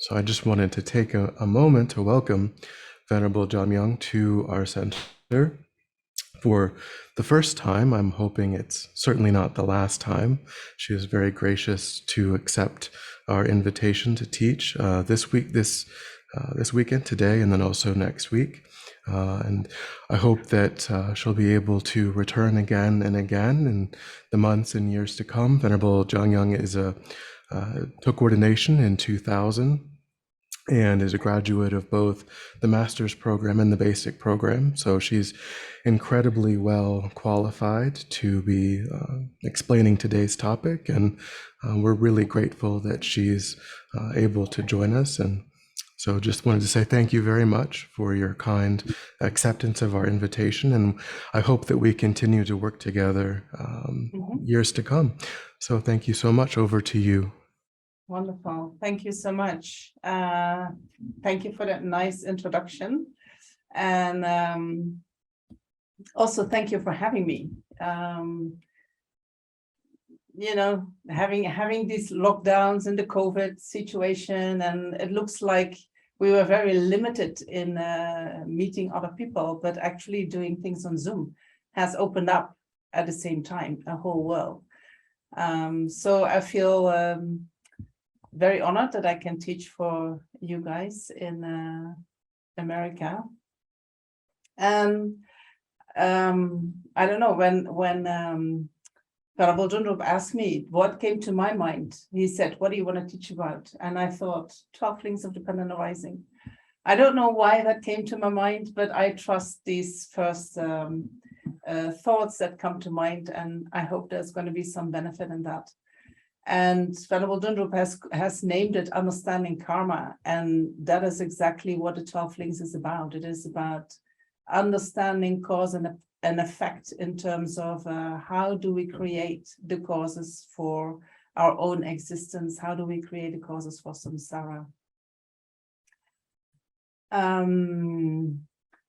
So I just wanted to take a moment to welcome Venerable Jamyang to our center for the first time. I'm hoping it's certainly not the last time. She was very gracious to accept our invitation to teach this weekend, today, and then also next week. And I hope that she'll be able to return again and again in the months and years to come. Venerable Jamyang took ordination in 2000 and is a graduate of both the master's program and the basic program. So she's incredibly well qualified to be explaining today's topic, and we're really grateful that she's able to join us. And so just wanted to say thank you very much for your kind acceptance of our invitation, and I hope that we continue to work together years to come. So thank you so much. Over to you. Wonderful. Thank you so much. Thank you for that nice introduction. And also thank you for having me. Having these lockdowns and the COVID situation, and it looks like we were very limited in meeting other people, but actually doing things on Zoom has opened up at the same time a whole world. So I feel very honored that I can teach for you guys in America. And I don't know, when Venerable Lhundup asked me what came to my mind, he said, what do you want to teach about? And I thought 12 links of dependent arising. I don't know why that came to my mind, but I trust these first thoughts that come to mind, and I hope there's going to be some benefit in that. And Venerable Lhundup has named it understanding karma, and that is exactly what the 12 links is about. It is about understanding cause and effect in terms of how do we create the causes for our own existence? How do we create the causes for samsara?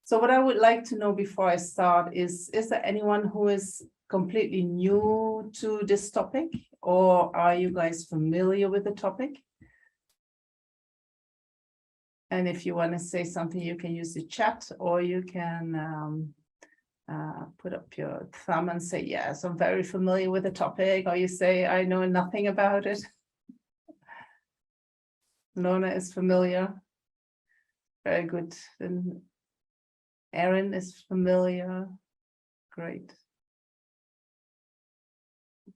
So what I would like to know before I start is there anyone who is completely new to this topic, or are you guys familiar with the topic? And if you want to say something, you can use the chat, or you can put up your thumb and say, yes, I'm very familiar with the topic, or you say, I know nothing about it. Lorna is familiar. Very good. Then Erin is familiar. Great.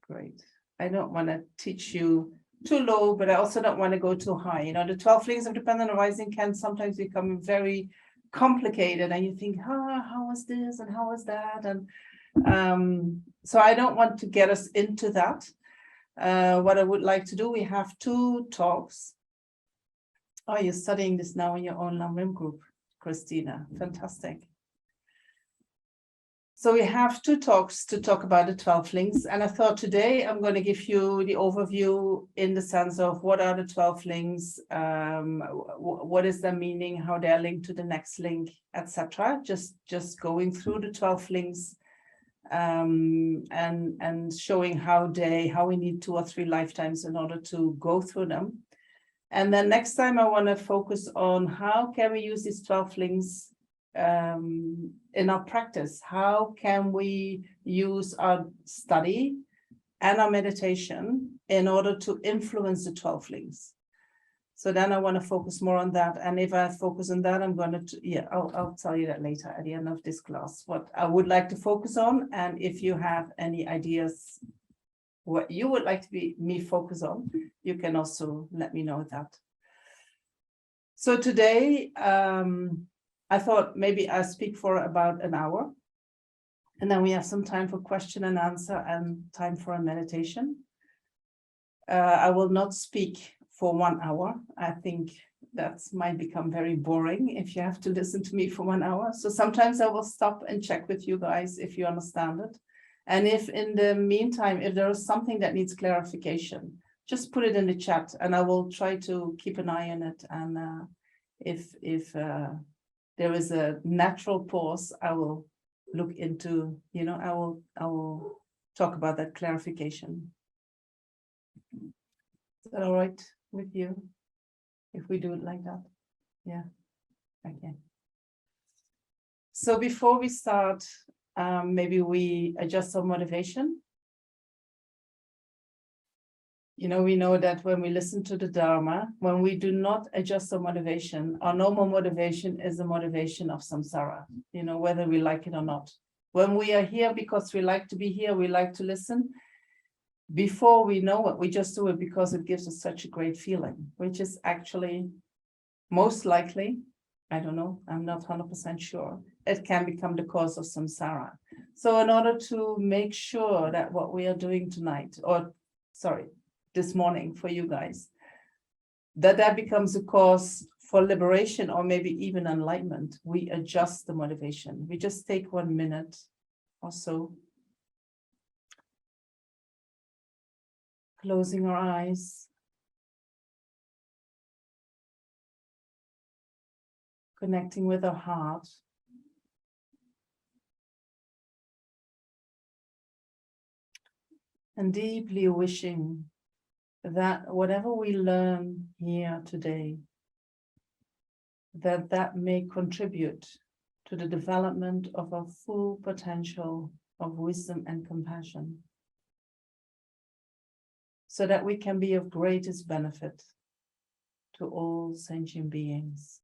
Great. I don't want to teach you too low, but I also don't want to go too high. You know, the 12 links of dependent arising can sometimes become very complicated, and you think, how was this and how was that? And so I don't want to get us into that. What I would like to do, we have 2 talks. Oh, you're studying this now in your own lamrim group, Christina. Fantastic. So we have 2 talks to talk about the 12 links, and I thought today I'm going to give you the overview in the sense of what are the 12 links, what is their meaning, how they're linked to the next link, etc. Just going through the 12 links and showing how we need 2 or 3 lifetimes in order to go through them. And then next time I want to focus on how can we use these 12 links in our practice. How can we use our study and our meditation in order to influence the 12 links? So then I want to focus more on that. And if I focus on that, I'm going to, I'll tell you that later at the end of this class, what I would like to focus on. And if you have any ideas, what you would like to be me focus on, you can also let me know that. So today, I thought maybe I'll speak for about an hour, and then we have some time for question and answer and time for a meditation. I will not speak for 1 hour. I think that might become very boring if you have to listen to me for 1 hour. So sometimes I will stop and check with you guys if you understand it. And if in the meantime, if there is something that needs clarification, just put it in the chat and I will try to keep an eye on it. And if there is a natural pause, I will look into, I will talk about that clarification. Is that all right with you? if we do it like that. Yeah, okay. So before we start, maybe we adjust our motivation. You know, we know that when we listen to the Dharma, when we do not adjust our motivation, our normal motivation is the motivation of samsara, you know, whether we like it or not. When we are here because we like to be here, we like to listen, before we know it, we just do it because it gives us such a great feeling, which is actually most likely, I don't know, I'm not 100% sure, it can become the cause of samsara. So in order to make sure that what we are doing tonight, or sorry, this morning for you guys, that becomes a cause for liberation or maybe even enlightenment, we adjust the motivation. We just take 1 minute or so, closing our eyes, connecting with our heart, and deeply wishing that whatever we learn here today, that may contribute to the development of our full potential of wisdom and compassion, so that we can be of greatest benefit to all sentient beings.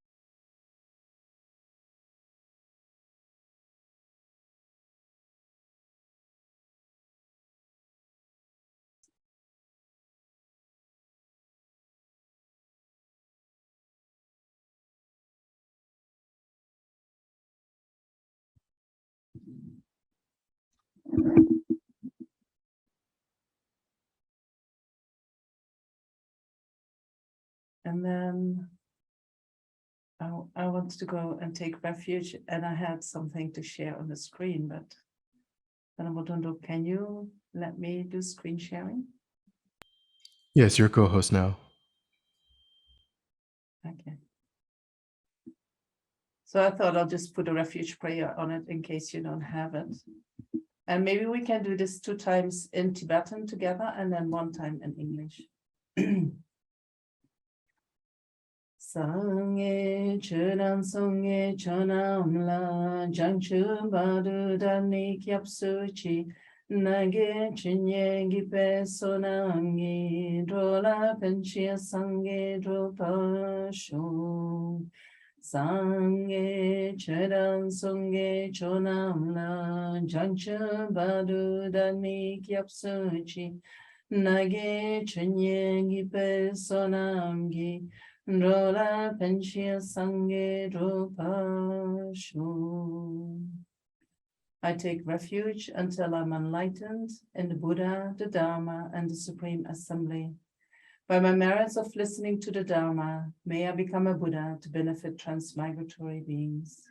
And then I want to go and take refuge, and I had something to share on the screen, but Lhundup, can you let me do screen sharing? Yes, your co-host now. Okay. So I thought I'll just put a refuge prayer on it in case you don't have it. And maybe we can do this 2 times in Tibetan together and then 1 time in English. Sangye churan songye chonam la jangchu badu dani kyapsu chi nage chinye gipe sonangi drola penchia sangye dropa shu Sangye churan songye chonam la jangchu badu dani kyapsu chi nage chinye gipe sonangi Rola penchia sange drupa shu. I take refuge until I'm enlightened in the Buddha, the Dharma, and the Supreme Assembly. By my merits of listening to the Dharma, may I become a Buddha to benefit transmigratory beings.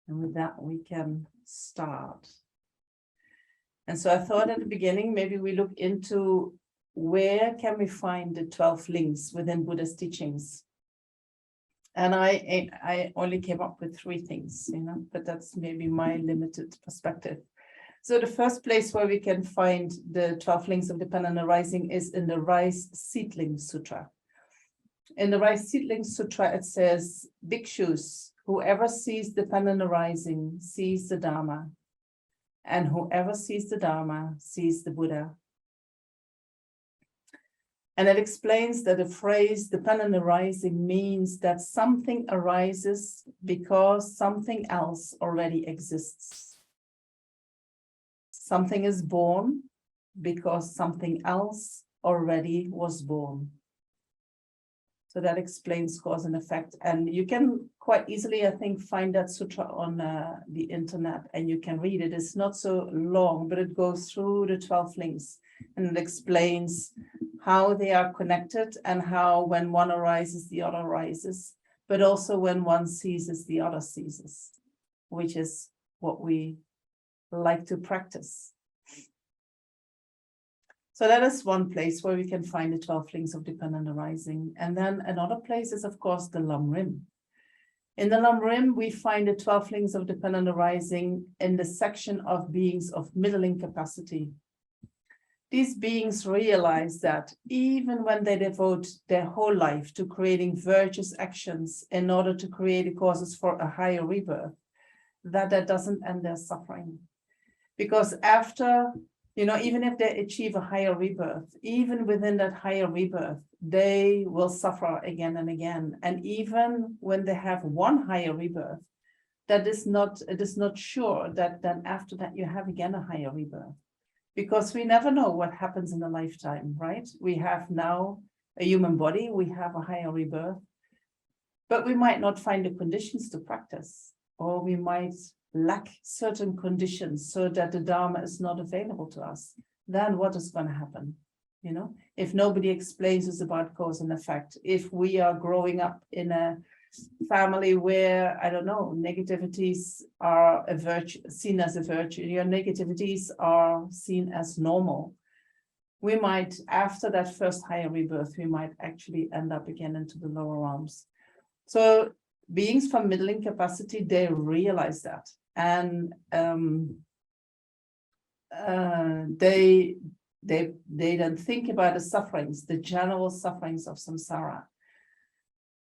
And with that, we can start. And so I thought at the beginning, maybe we look into where can we find the 12 links within Buddha's teachings. And I only came up with 3 things, you know, but that's maybe my limited perspective. So the first place where we can find the 12 links of dependent arising is in the Rice Seedling Sutra. In the Rice Seedling Sutra, it says, Bhikshus, whoever sees dependent arising sees the Dharma, and whoever sees the Dharma sees the Buddha. And it explains that the phrase dependent arising means that something arises because something else already exists. Something is born because something else already was born. So that explains cause and effect. And you can quite easily, I think, find that sutra on the internet and you can read it. It's not so long, but it goes through the 12 links and it explains how they are connected and how when one arises, the other arises, but also when one ceases, the other ceases, which is what we like to practice. So that is one place where we can find the 12 links of dependent arising. And then another place is, of course, the lamrim. In the lamrim, we find the 12 links of dependent arising in the section of beings of middling capacity. These beings realize that even when they devote their whole life to creating virtuous actions in order to create the causes for a higher rebirth, that doesn't end their suffering. Because after, even if they achieve a higher rebirth, even within that higher rebirth, they will suffer again and again. And even when they have one higher rebirth, it is not sure that then after that you have again a higher rebirth. Because we never know what happens in a lifetime, right? We have now a human body, we have a higher rebirth, but we might not find the conditions to practice, or we might lack certain conditions so that the Dharma is not available to us. Then what is going to happen? If nobody explains us about cause and effect, if we are growing up in a family where, I don't know, negativities are a virtue, seen as a virtue, your negativities are seen as normal, we might, after that first higher rebirth, we might actually end up again into the lower realms. So beings from middling capacity, they realize that. And they then think about the sufferings, the general sufferings of samsara.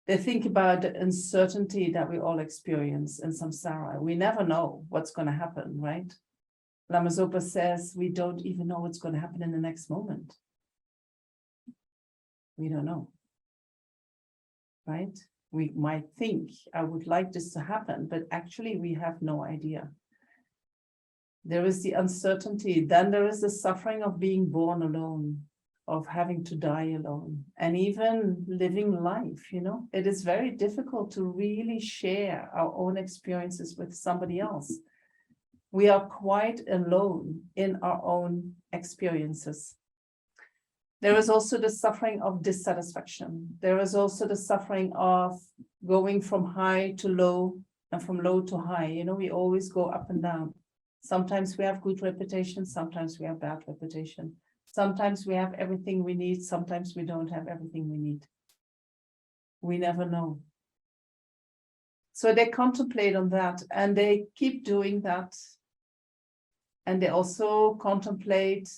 They think about the uncertainty that we all experience in samsara. We never know what's going to happen, right? Lama Zopa says we don't even know what's going to happen in the next moment. We don't know, right? We might think, I would like this to happen, but actually we have no idea. There is the uncertainty. Then there is the suffering of being born alone, of having to die alone, and even living life, It is very difficult to really share our own experiences with somebody else. We are quite alone in our own experiences. There is also the suffering of dissatisfaction. There is also the suffering of going from high to low and from low to high. We always go up and down. Sometimes we have good reputation, sometimes we have bad reputation. Sometimes we have everything we need, sometimes we don't have everything we need. We never know. So they contemplate on that, and they keep doing that. And they also contemplate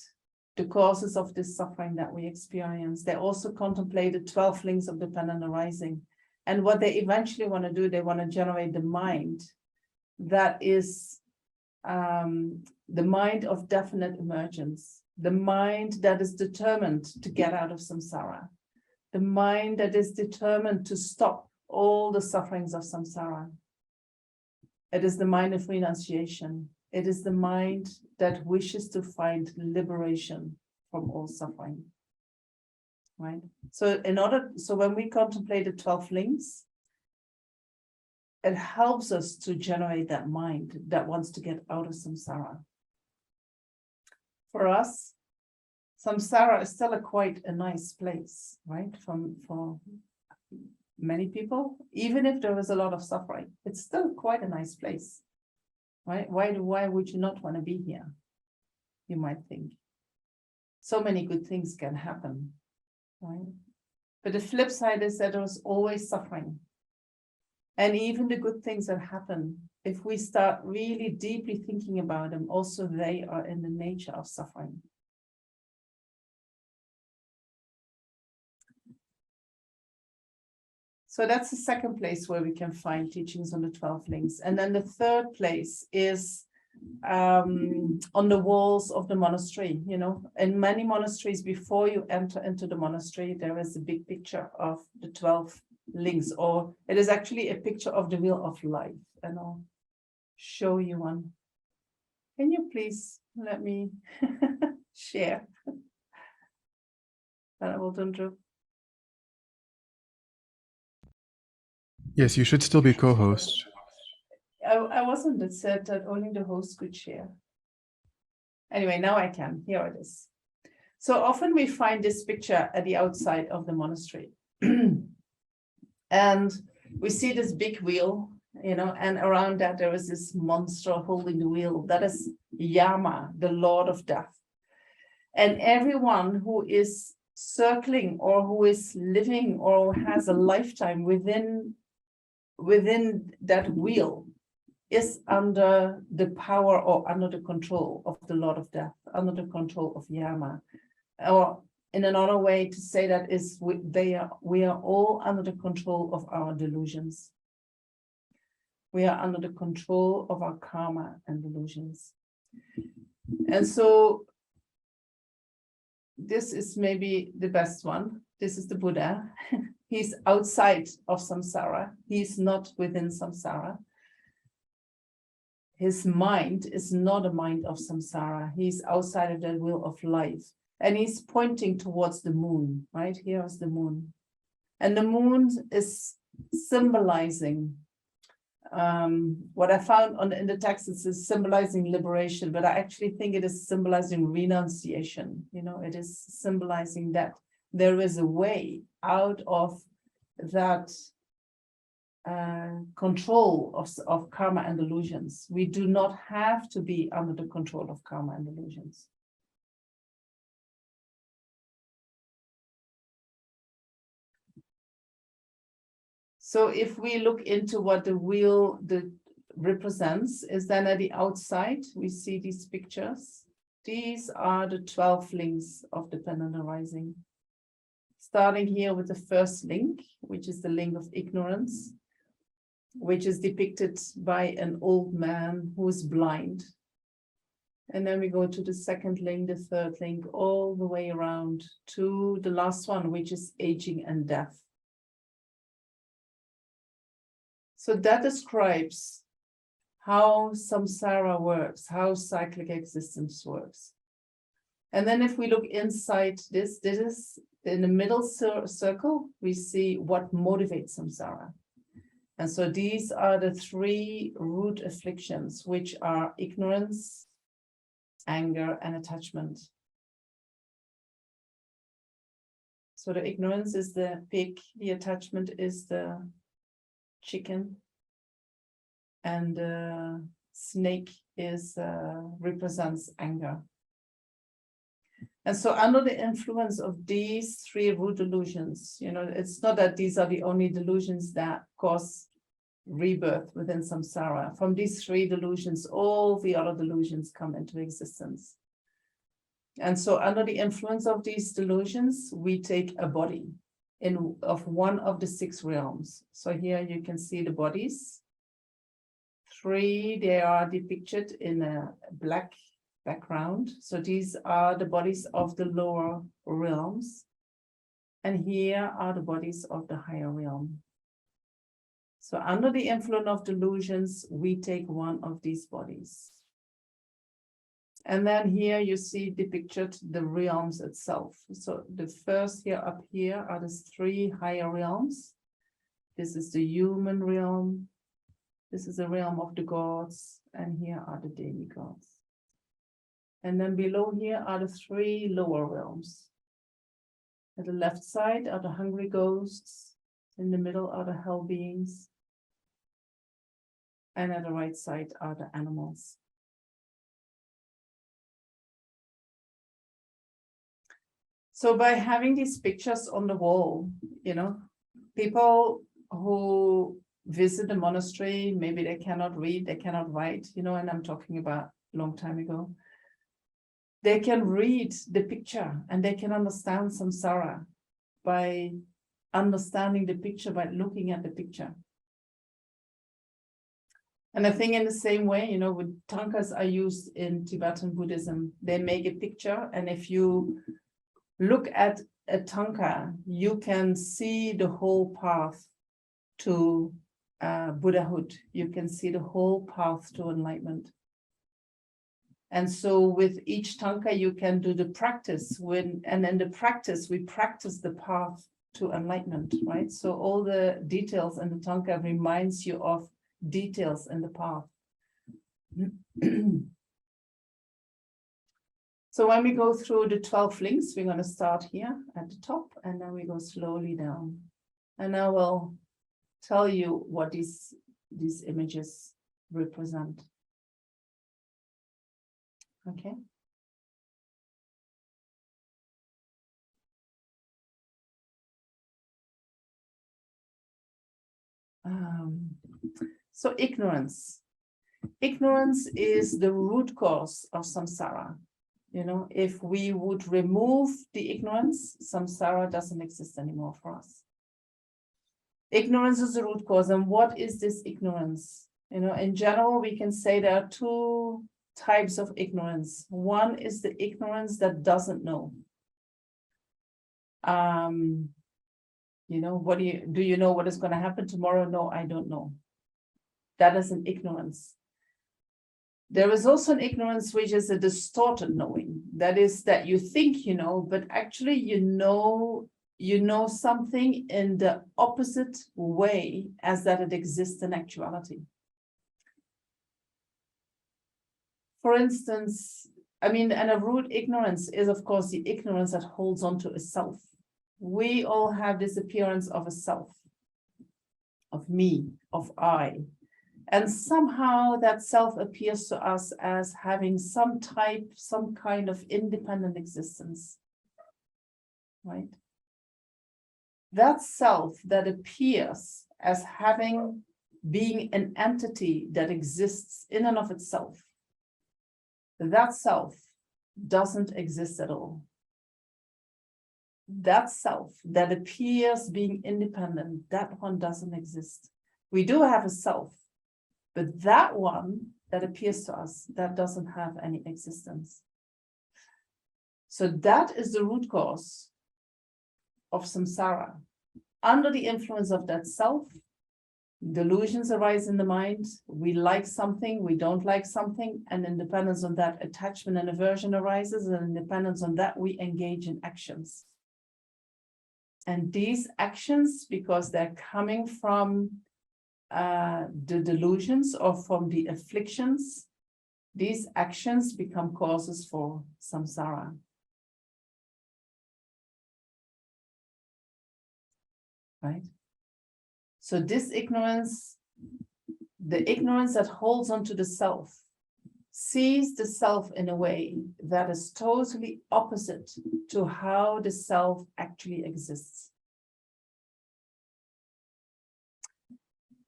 the causes of this suffering that we experience. They also contemplate the 12 links of dependent arising. And what they eventually want to do, they want to generate the mind that is the mind of definite emergence, the mind that is determined to get out of samsara, the mind that is determined to stop all the sufferings of samsara. It is the mind of renunciation. It is the mind that wishes to find liberation from all suffering, right? So when we contemplate the 12 links, it helps us to generate that mind that wants to get out of samsara. For us, samsara is still quite a nice place, right? For many people, even if there is a lot of suffering, it's still quite a nice place, right? Why would you not want to be here? You might think. So many good things can happen, right? But the flip side is that there's always suffering. And even the good things that happen, if we start really deeply thinking about them, also they are in the nature of suffering. So that's the second place where we can find teachings on the 12 links. And then the third place is on the walls of the monastery. In many monasteries, before you enter into the monastery, there is a big picture of the 12 links, or it is actually a picture of the wheel of life, and I'll show you one. Can you please let me share? Lhundup. Yes, you should still be co-host. I wasn't. It said that only the host could share. Anyway, now I can. Here it is. So often we find this picture at the outside of the monastery. And we see this big wheel, and around that there is this monster holding the wheel. That is Yama, the Lord of Death. And everyone who is circling or who is living or has a lifetime within within that wheel is under the power or under the control of the Lord of Death, under the control of Yama. Or in another way to say that is we are all under the control of our delusions. We are under the control of our karma and delusions. And so this is maybe the best one. This is the Buddha. He's outside of samsara. He's not within samsara. His mind is not a mind of samsara. He's outside of that wheel of life. And he's pointing towards the moon, right? Here is the moon. And the moon is symbolizing, what I found in the text, is symbolizing liberation, but I actually think it is symbolizing renunciation. You know, it is symbolizing that there is a way out of that control of karma and delusions. We do not have to be under the control of karma and delusions. So if we look into what the wheel represents, is then at the outside, we see these pictures. These are the 12 links of dependent arising. Starting here with the first link, which is the link of ignorance, which is depicted by an old man who is blind. And then we go to the second link, the third link, all the way around to the last one, which is aging and death. So that describes how samsara works, how cyclic existence works. And then if we look inside this is in the middle circle, we see what motivates samsara. And so these are the 3 root afflictions, which are ignorance, anger, and attachment. So the ignorance is the pig, the attachment is the chicken, and the snake represents anger. And so under the influence of these 3 root delusions, you know, it's not that these are the only delusions that cause rebirth within samsara. From these 3 delusions, all the other delusions come into existence. And so under the influence of these delusions, we take a body of one of the 6 realms. So here you can see the bodies. 3, they are depicted in a black background. So these are the bodies of the lower realms. And here are the bodies of the higher realm. So under the influence of delusions, we take one of these bodies. And then here you see depicted the realms itself. So the first here up here are the 3 higher realms. This is the human realm. This is the realm of the gods. And here are the demigods. And then below here are the 3 lower realms. At the left side are the hungry ghosts. In the middle are the hell beings. And at the right side are the animals. So by having these pictures on the wall, you know, people who visit the monastery, maybe they cannot read, they cannot write, you know, and I'm talking about a long time ago. They can read the picture and they can understand samsara by understanding the picture, by looking at the picture. And I think in the same way, you know, when tankas are used in Tibetan Buddhism, they make a picture, and if you look at a tanka, you can see the whole path to Buddhahood. You can see the whole path to enlightenment. And so with each tanka, you can do the practice and in the practice, we practice the path to enlightenment, right? So all the details in the tanka reminds you of details in the path. So when we go through the 12 links, we're going to start here at the top, and then we go slowly down. And I will tell you what these images represent. Okay. So ignorance. Ignorance is the root cause of samsara. You know, if we would remove the ignorance, samsara doesn't exist anymore for us. Ignorance is the root cause. And what is this ignorance? You know, in general, we can say there are two types of ignorance. One is the ignorance that doesn't know. You know, do you know what is going to happen tomorrow? No, I don't know. That is an ignorance. There is also an ignorance which is a distorted knowing. That is that you think you know, but actually you know something in the opposite way as that it exists in actuality. For instance, I mean, and a root ignorance is, of course, the ignorance that holds on to a self. We all have this appearance of a self, of me, of I. And somehow that self appears to us as having some kind of independent existence, right? That self that appears as being an entity that exists in and of itself, that self doesn't exist at all. That self that appears being independent, that one doesn't exist. We do have a self, but that one that appears to us, that doesn't have any existence. So that is the root cause of samsara. Under the influence of that self, delusions arise in the mind. We like something, we don't like something, and in dependence on that, attachment and aversion arises, and in dependence on that, we engage in actions. And these actions, because they're coming from the delusions or from the afflictions, these actions become causes for samsara. Right? So this ignorance, the ignorance that holds onto the self, sees the self in a way that is totally opposite to how the self actually exists.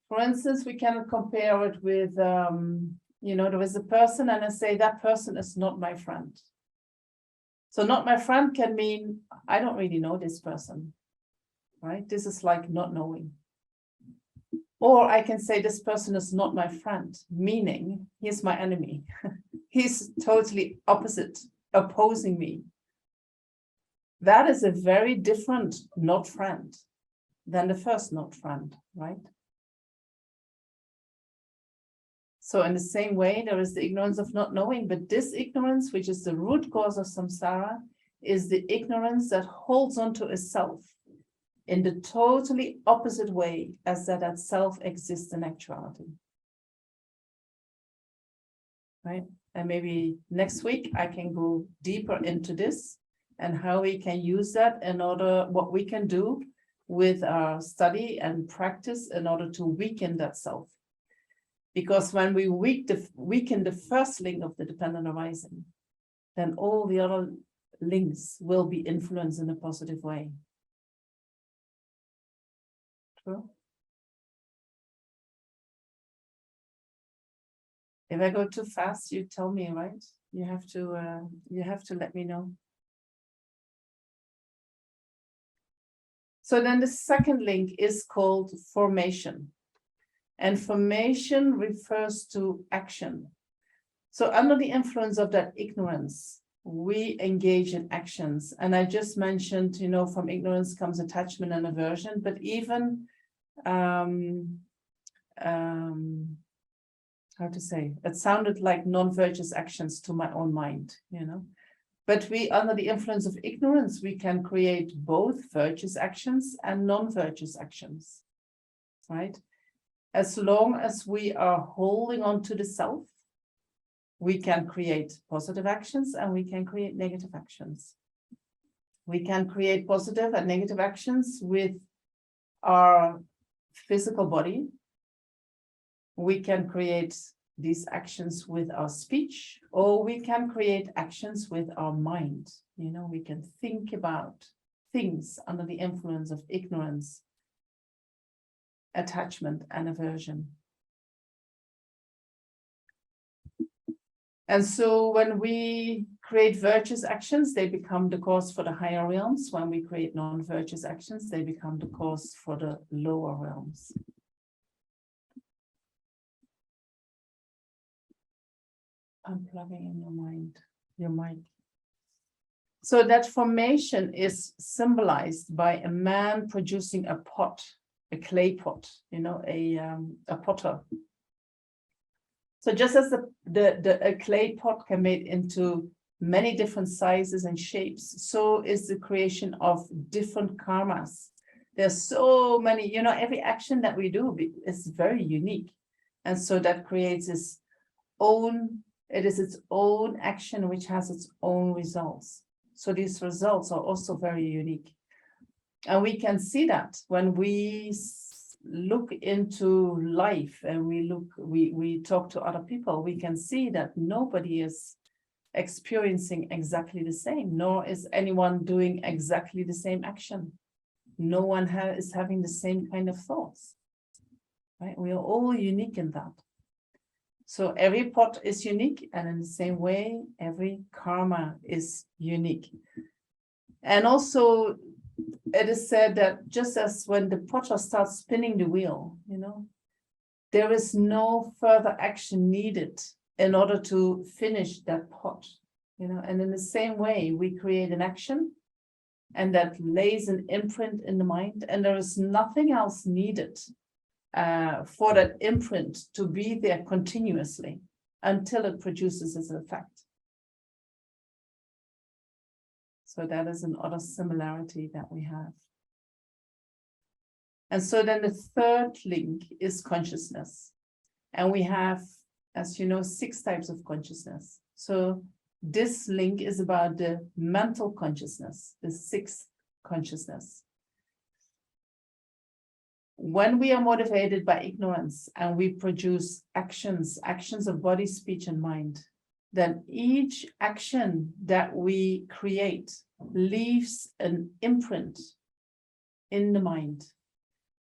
For instance, we can compare it with, you know, there is a person and I say that person is not my friend. So not my friend can mean I don't really know this person, right? This is like not knowing. Or I can say this person is not my friend, meaning he's my enemy. He's totally opposite, opposing me. That is a very different not friend than the first not friend, right? So in the same way, there is the ignorance of not knowing, but this ignorance, which is the root cause of samsara, is the ignorance that holds onto a self in the totally opposite way as that self exists in actuality. Right? And maybe next week I can go deeper into this and how we can use that in order, what we can do with our study and practice in order to weaken that self. Because when we weaken the first link of the dependent arising, then all the other links will be influenced in a positive way. True? If I go too fast, you tell me, right? You have to let me know. So then the second link is called formation. And formation refers to action. So under the influence of that ignorance, we engage in actions. And I just mentioned, you know, from ignorance comes attachment and aversion, but even, how to say, it sounded like non-virtuous actions to my own mind, you know. But we, under the influence of ignorance, we can create both virtuous actions and non-virtuous actions, right? As long as we are holding on to the self, we can create positive actions and we can create negative actions. We can create positive and negative actions with our physical body. We can create these actions with our speech, or we can create actions with our mind. You know, we can think about things under the influence of ignorance. attachment, and aversion. And so when we create virtuous actions, they become the cause for the higher realms. When we create non-virtuous actions, they become the cause for the lower realms. Unplugging in your mind, your mic. So that formation is symbolized by a man producing a pot, a clay pot, you know, a potter. So just as a clay pot can be made into many different sizes and shapes, so is the creation of different karmas. There's so many, you know, every action that we do is very unique. And so that creates its own, it is its own action which has its own results. So these results are also very unique. And we can see that when we look into life and we talk to other people, we can see that nobody is experiencing exactly the same, nor is anyone doing exactly the same action. No one is having the same kind of thoughts, right? We are all unique in that. So every pot is unique, and in the same way, every karma is unique. And also, it is said that just as when the potter starts spinning the wheel, you know, there is no further action needed in order to finish that pot, you know. And in the same way, we create an action, and that lays an imprint in the mind, and there is nothing else needed for that imprint to be there continuously until it produces its effect. So that is another similarity that we have. And so then the third link is consciousness. And we have, as you know, 6 types of consciousness. So this link is about the mental consciousness, the 6th consciousness. When we are motivated by ignorance and we produce actions of body, speech, and mind, then each action that we create leaves an imprint in the mind,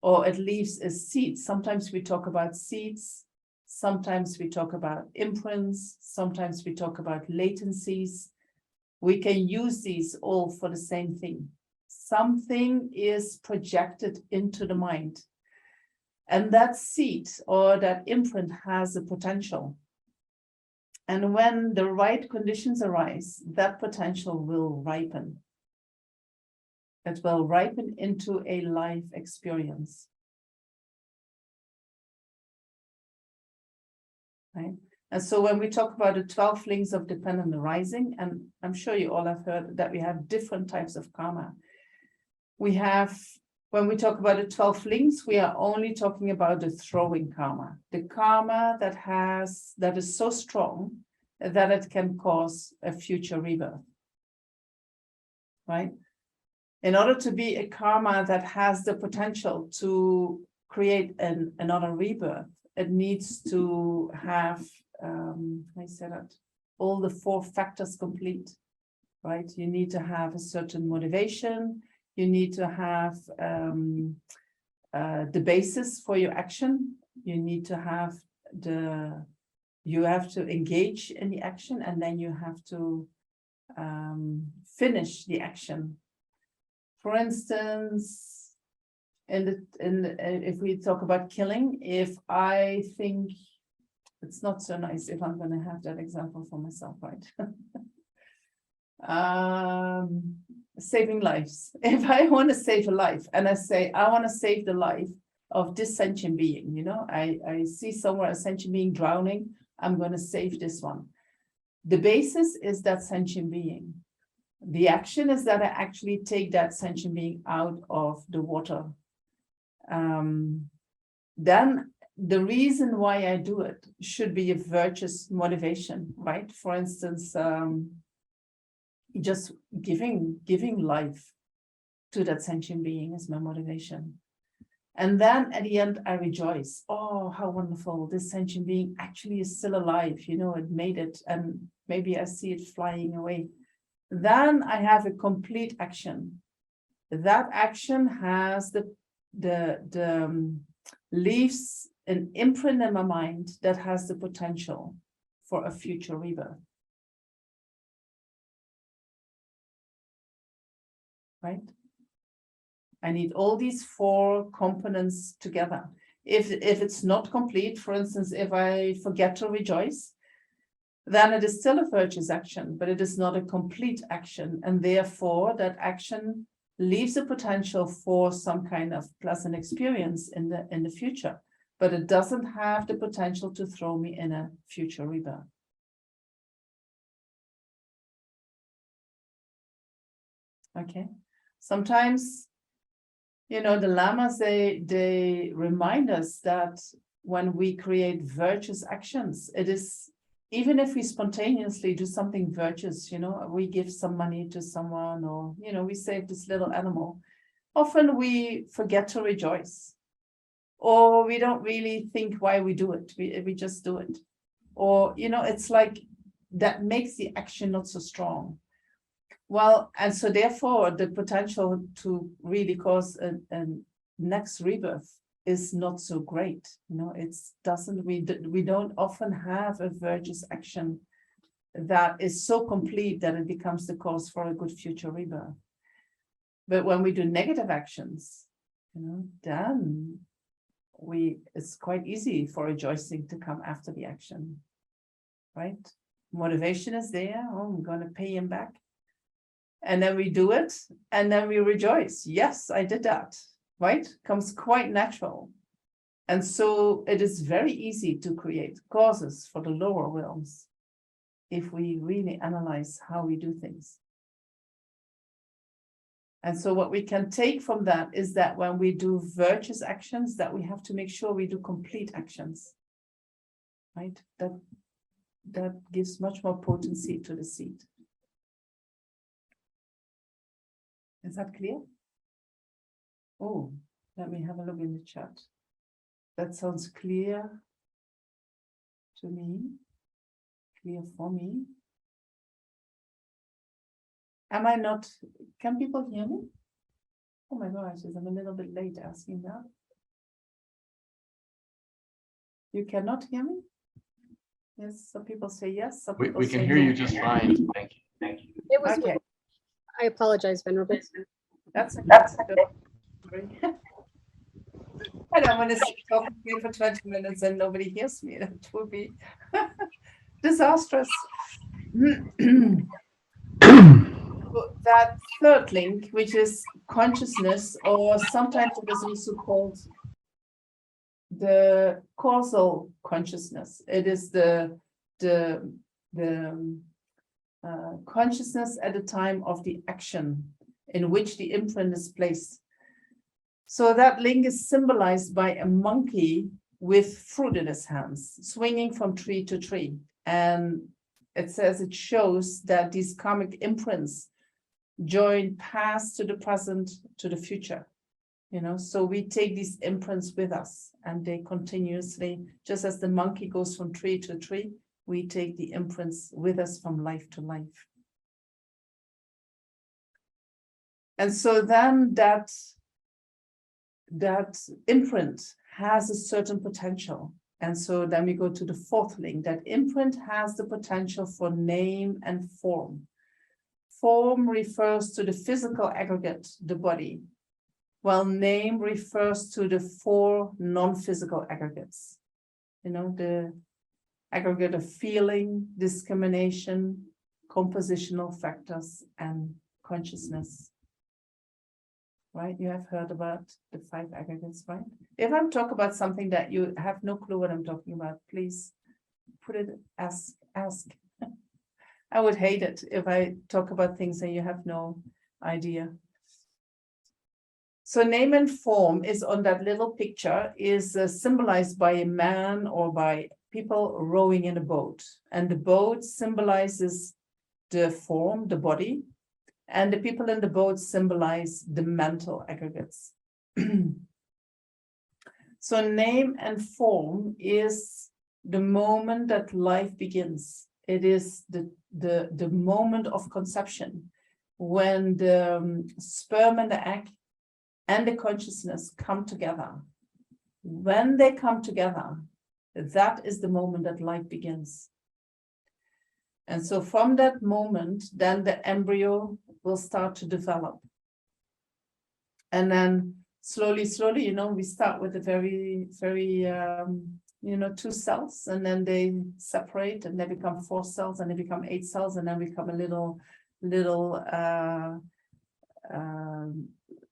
or it leaves a seed. Sometimes we talk about seeds, sometimes we talk about imprints, sometimes we talk about latencies. We can use these all for the same thing. Something is projected into the mind, and that seed or that imprint has a potential. And when the right conditions arise, that potential will ripen. It will ripen into a life experience. Right? And so when we talk about the 12 links of dependent arising, and I'm sure you all have heard that we have different types of karma. We have, when we talk about the 12 links, we are only talking about the throwing karma, the karma that is so strong that it can cause a future rebirth, right? In order to be a karma that has the potential to create another rebirth, it needs to have, all the 4 factors complete, right? You need to have a certain motivation. You need to have the basis for your action. You need to have you have to engage in the action, and then you have to finish the action. For instance, if we talk about killing, if I think it's not so nice if I'm going to have that example for myself, right? Saving lives. If I want to save a life and I say, I want to save the life of this sentient being, you know, I see somewhere a sentient being drowning, I'm going to save this one. The basis is that sentient being. The action is that I actually take that sentient being out of the water. Then the reason why I do it should be a virtuous motivation, right? For instance, just giving life to that sentient being is my motivation. And then at the end, I rejoice. Oh, how wonderful. This sentient being actually is still alive. You know, it made it, and maybe I see it flying away. Then I have a complete action. That action has the leaves an imprint in my mind that has the potential for a future rebirth. Right? I need all these 4 components together. If it's not complete, for instance, if I forget to rejoice, then it is still a virtuous action, but it is not a complete action. And therefore, that action leaves a potential for some kind of pleasant experience in the future, but it doesn't have the potential to throw me in a future rebirth. Okay. Sometimes, you know, the lamas, they remind us that when we create virtuous actions, it is, even if we spontaneously do something virtuous, you know, we give some money to someone, or, you know, we save this little animal, often we forget to rejoice, or we don't really think why we do it. We just do it. Or, you know, it's like that makes the action not so strong. Well, and so therefore the potential to really cause a next rebirth is not so great. You know, we don't often have a virtuous action that is so complete that it becomes the cause for a good future rebirth. But when we do negative actions, you know, then it's quite easy for rejoicing to come after the action, right? Motivation is there. Oh, I'm going to pay him back. And then we do it, and then we rejoice. Yes, I did that, right? Comes quite natural. And so it is very easy to create causes for the lower realms if we really analyze how we do things. And so what we can take from that is that when we do virtuous actions, that we have to make sure we do complete actions, right? That gives much more potency to the seed. Is that clear? Oh, let me have a look in the chat. That sounds clear to me, clear for me. Am I not, can people hear me? Oh my gosh, I'm a little bit late asking that. You cannot hear me? Yes, some people say yes. Some people We can say hear no. you just fine. Thank you. Thank you. It was Okay. I apologize, Venerable. That's I don't want to talk here for 20 minutes and nobody hears me. That would be disastrous. That third link, which is consciousness, or sometimes it is also called the causal consciousness. It is the consciousness at the time of the action in which the imprint is placed. So that link is symbolized by a monkey with fruit in his hands, swinging from tree to tree. And it says it shows that these karmic imprints join past to the present to the future. You know, so we take these imprints with us, and they continuously, just as the monkey goes from tree to tree, we take the imprints with us from life to life. And so then that imprint has a certain potential. And so then we go to the fourth link. That imprint has the potential for name and form. Form refers to the physical aggregate, the body, while name refers to the 4 non-physical aggregates. You know, the aggregate of feeling, discrimination, compositional factors, and consciousness. Right? You have heard about the 5 aggregates, right? If I'm talking about something that you have no clue what I'm talking about, please put it, ask. I would hate it if I talk about things and you have no idea. So name and form is on that little picture, is symbolized by a man or by people rowing in a boat. And the boat symbolizes the form, the body, and the people in the boat symbolize the mental aggregates. So name and form is the moment that life begins. It is the moment of conception, when the sperm and the egg and the consciousness come together. when they come together, that is the moment that life begins. And so from that moment, then the embryo will start to develop. And then slowly, we start with a very, two cells, and then they separate and they become 4 cells, and they become 8 cells, and then become a little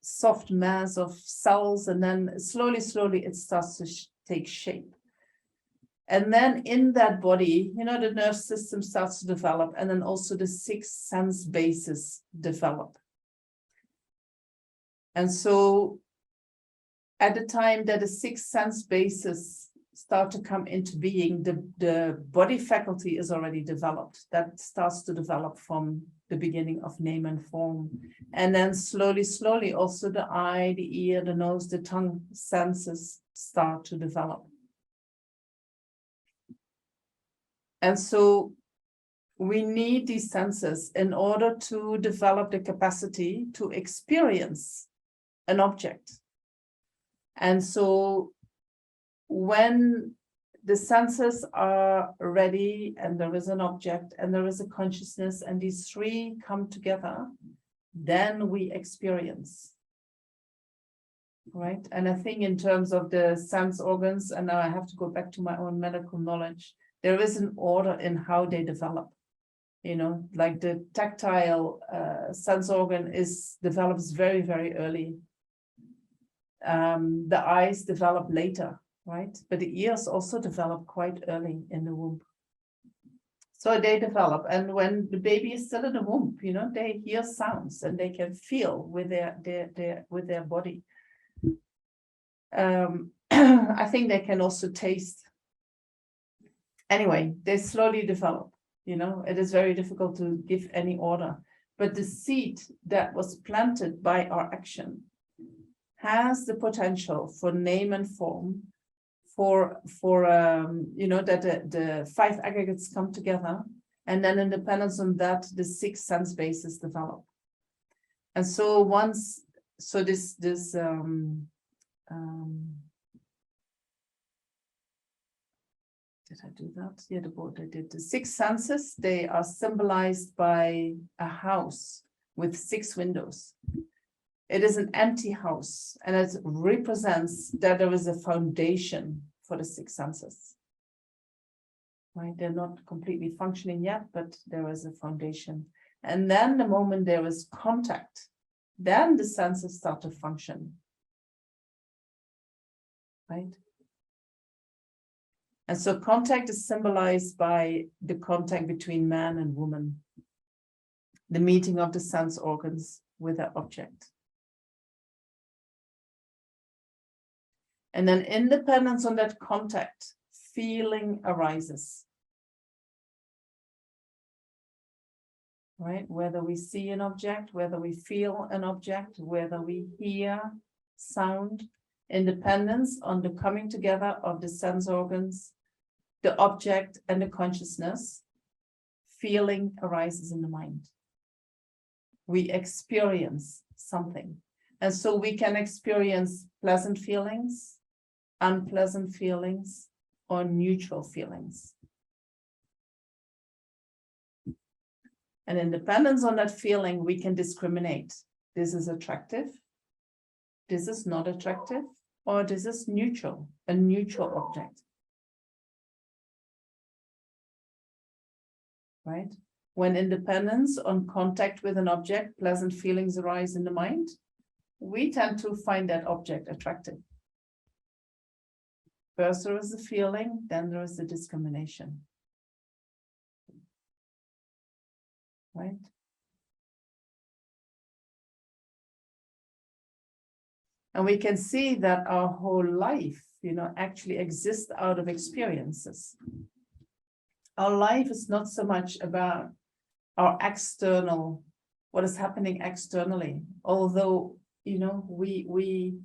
soft mass of cells, and then slowly it starts to take shape. And then in that body, the nerve system starts to develop, and then also the 6 sense bases develop. And so at the time that the 6 sense bases start to come into being, the body faculty is already developed. That starts to develop from the beginning of name and form. And then slowly, also the eye, the ear, the nose, the tongue senses start to develop. And so we need these senses in order to develop the capacity to experience an object. And so when the senses are ready and there is an object and there is a consciousness and these 3 come together, then we experience. Right? And I think in terms of the sense organs, and now I have to go back to my own medical knowledge, there is an order in how they develop. Like the tactile sense organ develops very, very early. The eyes develop later, right? But the ears also develop quite early in the womb. So they develop, and when the baby is still in the womb, they hear sounds and they can feel with their body. I think they can also taste. Anyway, they slowly develop. It is very difficult to give any order, but the seed that was planted by our action has the potential for name and form, for that the 5 aggregates come together, and then in dependence on that, the 6 sense bases develop. And so did I do that? Yeah, the board I did. The 6 senses, they are symbolized by a house with 6 windows. It is an empty house, and it represents that there is a foundation for the 6 senses. Right? They're not completely functioning yet, but there is a foundation. And then the moment there is contact, then the senses start to function. Right? And so contact is symbolized by the contact between man and woman, the meeting of the sense organs with an object. And then in dependence on that contact, feeling arises. Right? Whether we see an object, whether we feel an object, whether we hear sound, in dependence on the coming together of the sense organs, the object and the consciousness, feeling arises in the mind. We experience something. And so we can experience pleasant feelings, unpleasant feelings, or neutral feelings. And in dependence on that feeling, we can discriminate. This is attractive, this is not attractive, or this is neutral, a neutral object. Right? When in dependence on contact with an object, pleasant feelings arise in the mind, we tend to find that object attractive. First there is the feeling, then there is the discrimination. Right? And we can see that our whole life, actually exists out of experiences. Our life is not so much about our external, what is happening externally, although, the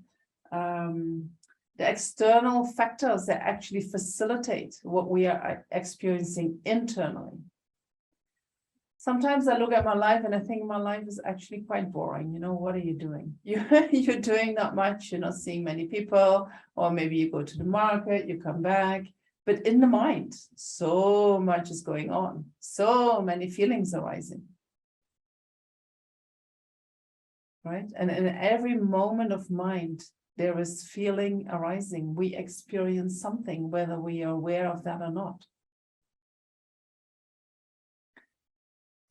external factors that actually facilitate what we are experiencing internally. Sometimes I look at my life and I think my life is actually quite boring. What are you doing? You're doing not much. You're not seeing many people, or maybe you go to the market, you come back. But in the mind, so much is going on. So many feelings arising. Right? And in every moment of mind, there is feeling arising. We experience something, whether we are aware of that or not.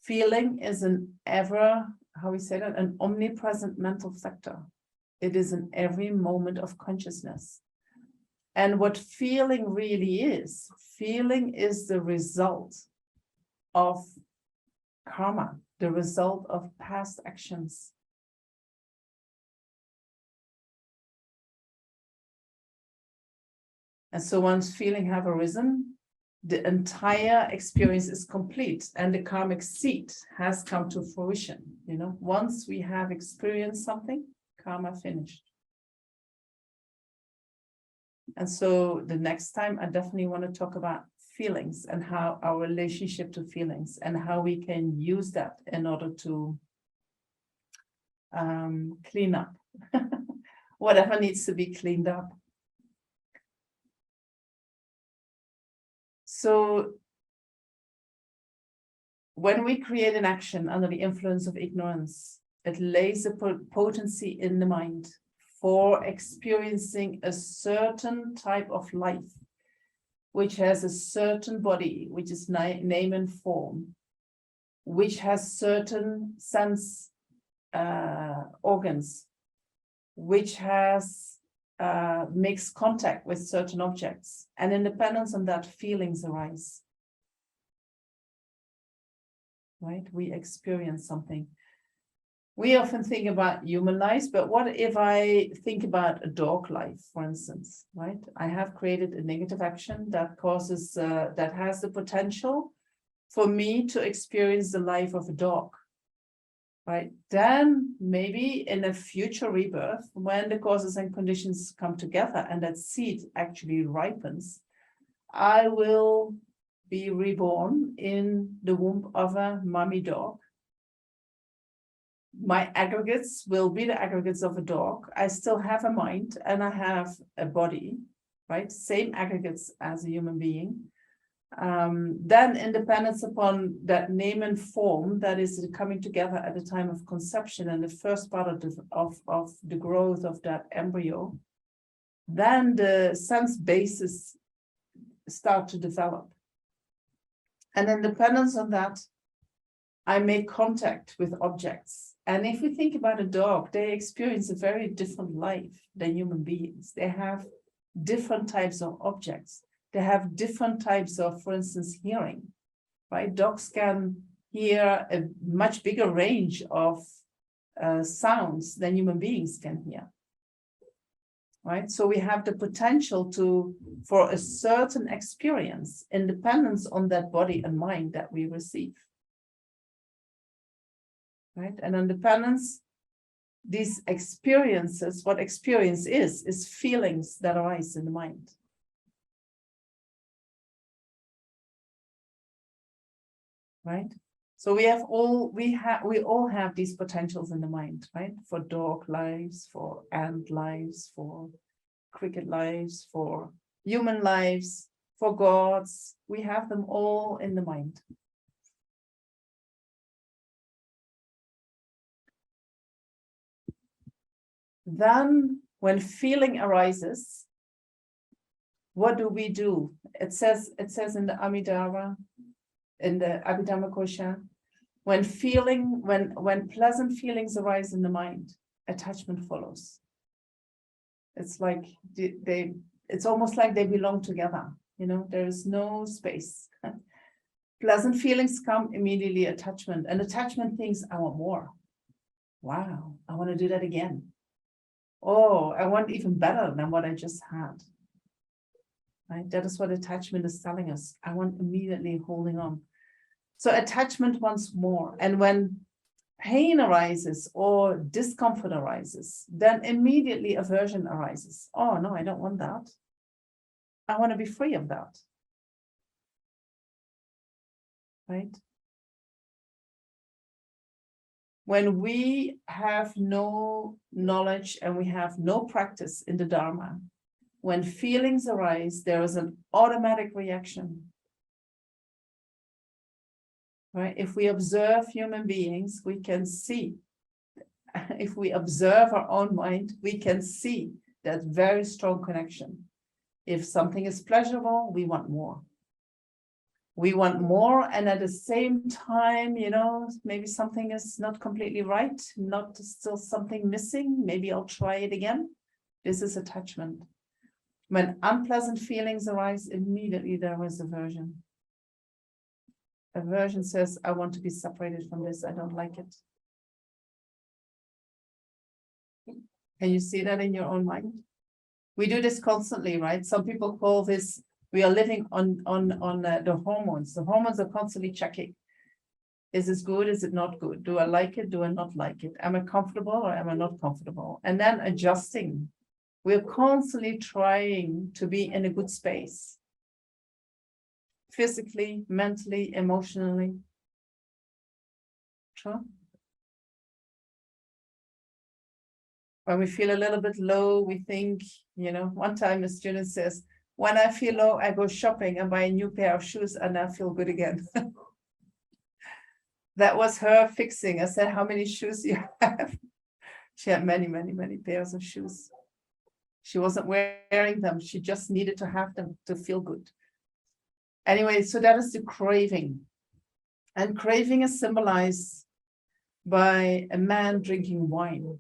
Feeling is an an omnipresent mental factor. It is in every moment of consciousness. And what feeling really is the result of karma, the result of past actions. And so once feeling have arisen, the entire experience is complete and the karmic seed has come to fruition. Once we have experienced something, karma finished. And so the next time I definitely want to talk about feelings and how our relationship to feelings and how we can use that in order to clean up whatever needs to be cleaned up. So when we create an action under the influence of ignorance, it lays a potency in the mind for experiencing a certain type of life, which has a certain body, which is name and form, which has certain sense organs, which has makes contact with certain objects, and independence on that, feelings arise. Right? We experience something. We often think about human lives, but what if I think about a dog life, for instance, right? I have created a negative action that causes, that has the potential for me to experience the life of a dog, right? Then maybe in a future rebirth, when the causes and conditions come together and that seed actually ripens, I will be reborn in the womb of a mommy dog. My aggregates will be the aggregates of a dog. I still have a mind and I have a body, right? Same aggregates as a human being. Then independence upon that name and form that is coming together at the time of conception and the first part of the growth of that embryo, then the sense bases start to develop. And in dependence on that, I make contact with objects. And if we think about a dog, they experience a very different life than human beings. They have different types of objects. They have different types of, for instance, hearing, right? Dogs can hear a much bigger range of sounds than human beings can hear. Right, so we have the potential for a certain experience, independence on that body and mind that we receive. Right, and independence, these experiences, what experience is feelings that arise in the mind. Right, so we all have these potentials in the mind, right? For dog lives, for ant lives, for cricket lives, for human lives, for gods. We have them all in the mind. Then when feeling arises, what do we do? It says in the Amidara, in the Abhidhamma Kosha, when pleasant feelings arise in the mind, attachment follows. It's like it's almost like they belong together. There is no space. Pleasant feelings come, immediately attachment, and attachment thinks, I want more. Wow, I want to do that again. Oh, I want even better than what I just had. Right? That is what attachment is telling us. I want immediately holding on. So attachment wants more. And when pain arises or discomfort arises, then immediately aversion arises. Oh, no, I don't want that. I want to be free of that. Right? When we have no knowledge and we have no practice in the Dharma, when feelings arise, there is an automatic reaction. Right? If we observe human beings, we can see. If we observe our own mind, we can see that very strong connection. If something is pleasurable, we want more. We want more, and at the same time, maybe something is not completely right, not still something missing. Maybe I'll try it again. This is attachment. When unpleasant feelings arise, immediately there is aversion. Aversion says, I want to be separated from this. I don't like it. Can you see that in your own mind? We do this constantly, right? Some people call this, we are living on the hormones. The hormones are constantly checking. Is this good? Is it not good? Do I like it? Do I not like it? Am I comfortable or am I not comfortable? And then adjusting. We're constantly trying to be in a good space. Physically, mentally, emotionally. Sure. When we feel a little bit low, we think, one time a student says, when I feel low, I go shopping and buy a new pair of shoes and I feel good again. That was her fixing. I said, how many shoes do you have? She had many, many, many pairs of shoes. She wasn't wearing them. She just needed to have them to feel good. Anyway, so that is the craving. And craving is symbolized by a man drinking wine.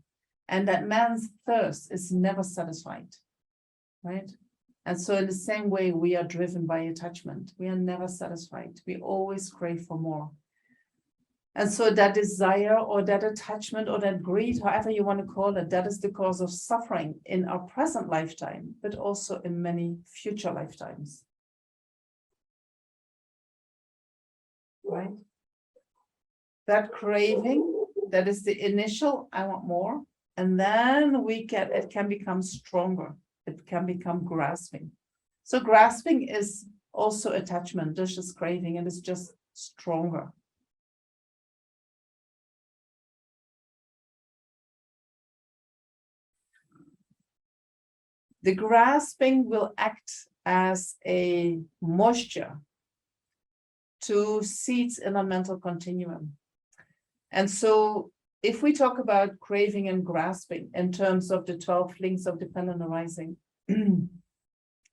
And that man's thirst is never satisfied, right? And so in the same way, we are driven by attachment. We are never satisfied. We always crave for more. And so that desire or that attachment or that greed, however you want to call it, that is the cause of suffering in our present lifetime, but also in many future lifetimes. Right? That craving, that is the initial, I want more. And then it can become stronger. It can become grasping. So grasping is also attachment, this is craving, and it's just stronger. The grasping will act as a moisture to seeds in a mental continuum. And so if we talk about craving and grasping in terms of the 12 links of dependent arising,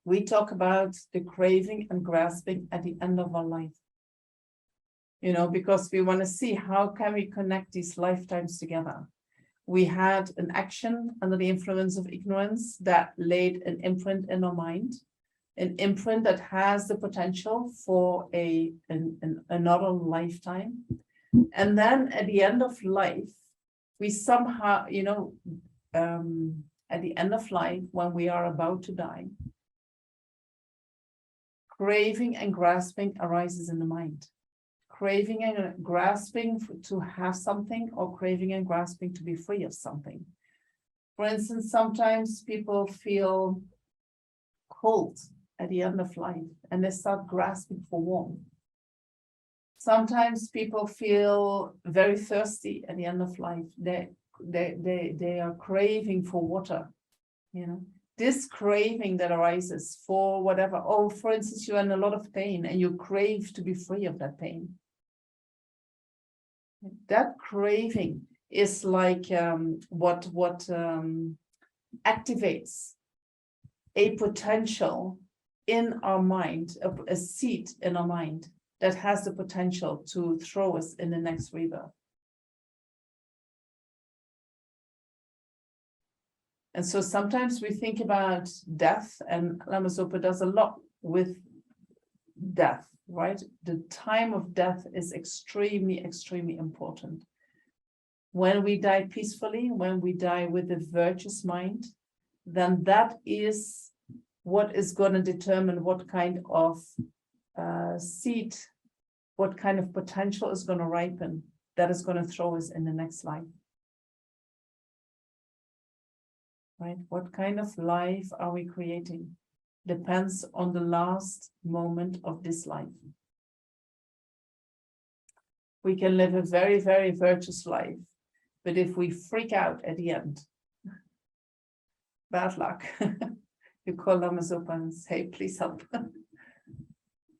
we talk about the craving and grasping at the end of our life. Because we want to see how can we connect these lifetimes together. We had an action under the influence of ignorance that laid an imprint in our mind, an imprint that has the potential for another lifetime. And then at the end of life, we somehow, at the end of life, when we are about to die, craving and grasping arises in the mind. Craving and grasping to have something, or craving and grasping to be free of something. For instance, sometimes people feel cold at the end of life and they start grasping for warmth. Sometimes people feel very thirsty at the end of life. They are craving for water. This craving that arises for whatever. Oh, for instance, you're in a lot of pain and you crave to be free of that pain. That craving is like what activates a potential in our mind, a seed in our mind that has the potential to throw us in the next rebirth. And so sometimes we think about death, and Lama Zopa does a lot with death, right? The time of death is extremely, extremely important. When we die peacefully, when we die with a virtuous mind, then that is what is going to determine what kind of seed, what kind of potential is going to ripen that is going to throw us in the next life. Right? What kind of life are we creating? Depends on the last moment of this life. We can live a very, very virtuous life But if we freak out at the end, bad luck. You call lamas up and say, please help.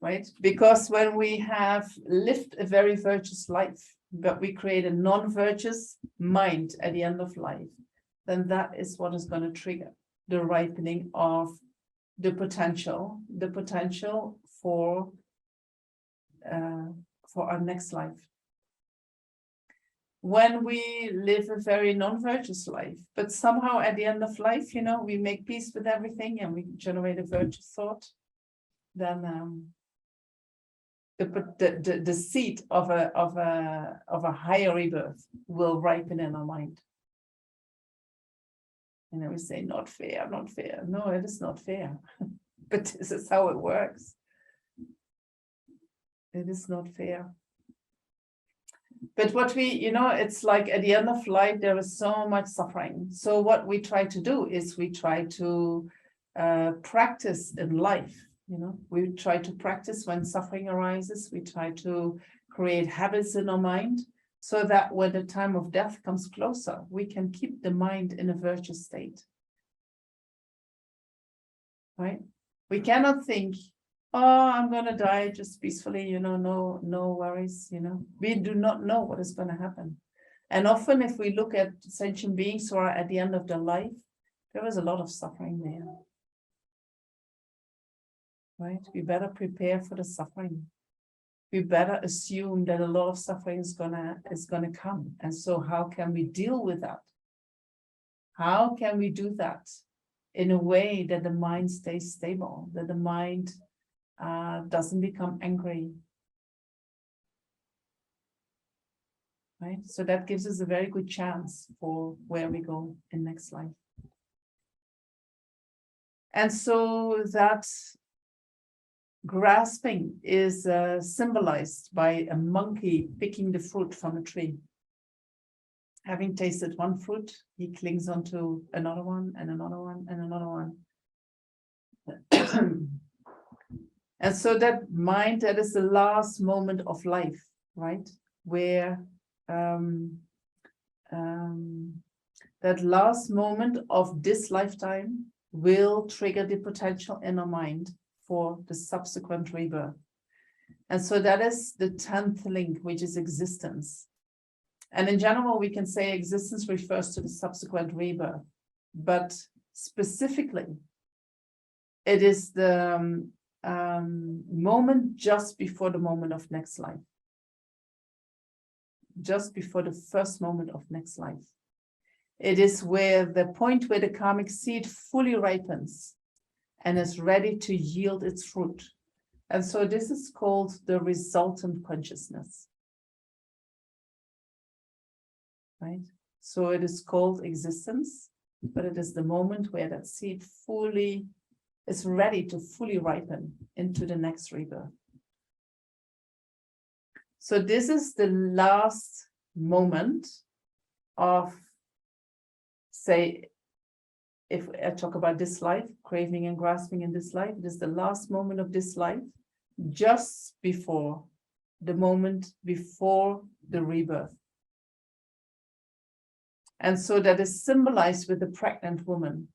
Right? Because when we have lived a very virtuous life, but we create a non-virtuous mind at the end of life, then that is what is going to trigger the ripening of the potential for our next life. When we live a very non-virtuous life, but somehow at the end of life, we make peace with everything and we generate a virtuous thought, then the seed of a higher rebirth will ripen in our mind. And then we say, not fair, not fair. No, it is not fair. But this is how it works. It is not fair. But what it's like at the end of life, there is so much suffering. So what we try to do is we try to practice in life. We try to practice when suffering arises. We try to create habits in our mind so that when the time of death comes closer, we can keep the mind in a virtuous state. Right? We cannot think, oh, I'm going to die just peacefully, no worries, We do not know what is going to happen. And often if we look at sentient beings who are at the end of their life, there is a lot of suffering there. Right? We better prepare for the suffering. We better assume that a lot of suffering is gonna come. And so how can we deal with that? How can we do that in a way that the mind stays stable, that the mind doesn't become angry? Right? So that gives us a very good chance for where we go in next life. And so that grasping is symbolized by a monkey picking the fruit from a tree. Having tasted one fruit, he clings onto another one and another one and another one. And so that mind, that is the last moment of life, right? Where that last moment of this lifetime will trigger the potential in our mind for the subsequent rebirth. And so that is the 10th link, which is existence. And in general, we can say existence refers to the subsequent rebirth, but specifically, it is the moment just before the moment of next life. Just before the first moment of next life. It is where the point where the karmic seed fully ripens and is ready to yield its fruit. And so this is called the resultant consciousness. Right? So it is called existence, but it is the moment where that seed fully is ready to fully ripen into the next rebirth. So this is the last moment of, say, if I talk about this life, craving and grasping in this life, it is the last moment of this life, just before the moment before the rebirth. And so that is symbolized with the pregnant woman.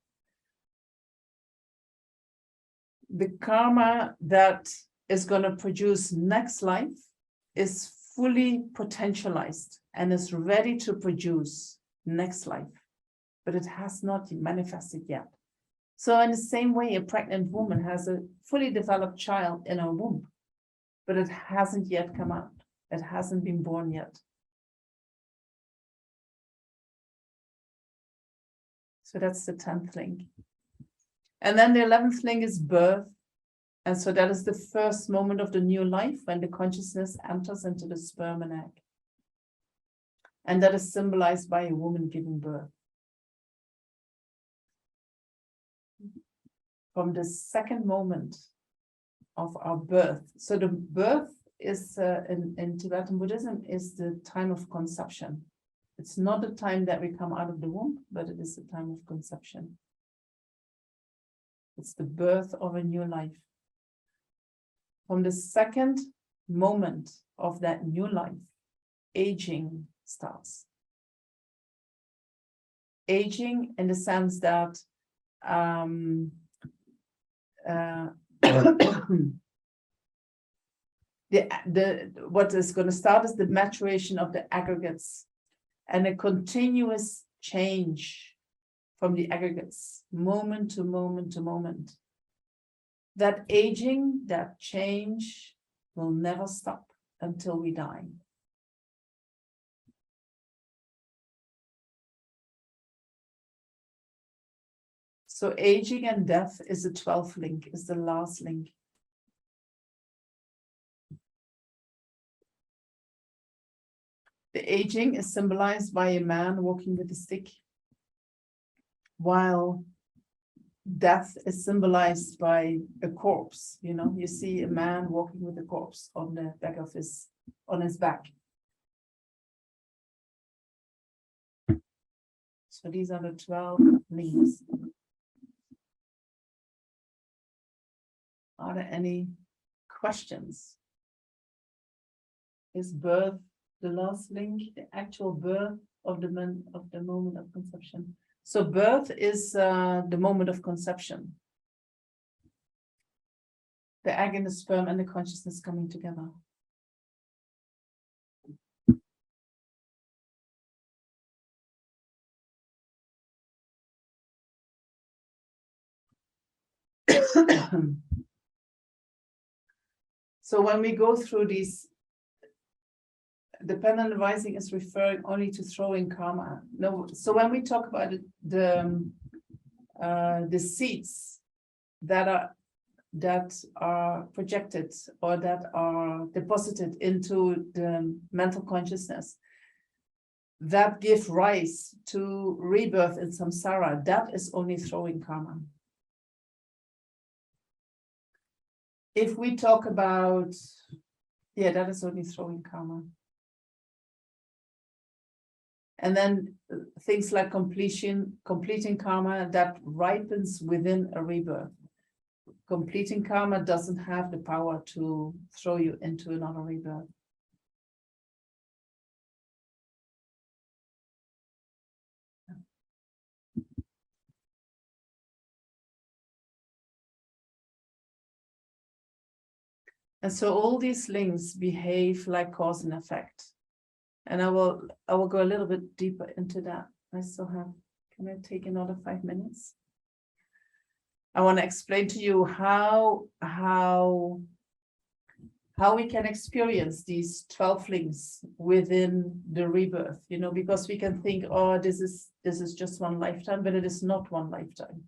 The karma that is going to produce next life is fully potentialized and is ready to produce next life, but it has not manifested yet. So in the same way, a pregnant woman has a fully developed child in her womb, but it hasn't yet come out. It hasn't been born yet. So that's the 10th link. And then the 11th link is birth. And so that is the first moment of the new life when the consciousness enters into the sperm and egg. And that is symbolized by a woman giving birth. From the second moment of our birth. So the birth is in Tibetan Buddhism is the time of conception. It's not the time that we come out of the womb, but it is the time of conception. It's the birth of a new life. From the second moment of that new life, aging starts. aging in the sense that what is going to start is the maturation of the aggregates and a continuous change from the aggregates, moment to moment to moment. That aging, that change will never stop until we die. So aging and death is the 12th link, is the last link. The aging is symbolized by a man walking with a stick, while death is symbolized by a corpse. You know, you see a man walking with a corpse on the back of on his back. So these are the 12 links. Are there any questions? Is birth the last link, the actual birth of the moment of conception? So birth is the moment of conception. The egg and the sperm and the consciousness coming together. So when we go through these, dependent arising is referring only to throwing karma. No, so when we talk about the seeds that are projected or that are deposited into the mental consciousness that give rise to rebirth in samsara, that is only throwing karma. If we talk about, that is only throwing karma. And then things like completing karma that ripens within a rebirth. Completing karma doesn't have the power to throw you into another rebirth. And so all these links behave like cause and effect. And I will go a little bit deeper into that. I still have, can I take another 5 minutes? I want to explain to you how we can experience these 12 links within the rebirth, you know, because we can think, oh, this is just one lifetime, but it is not one lifetime.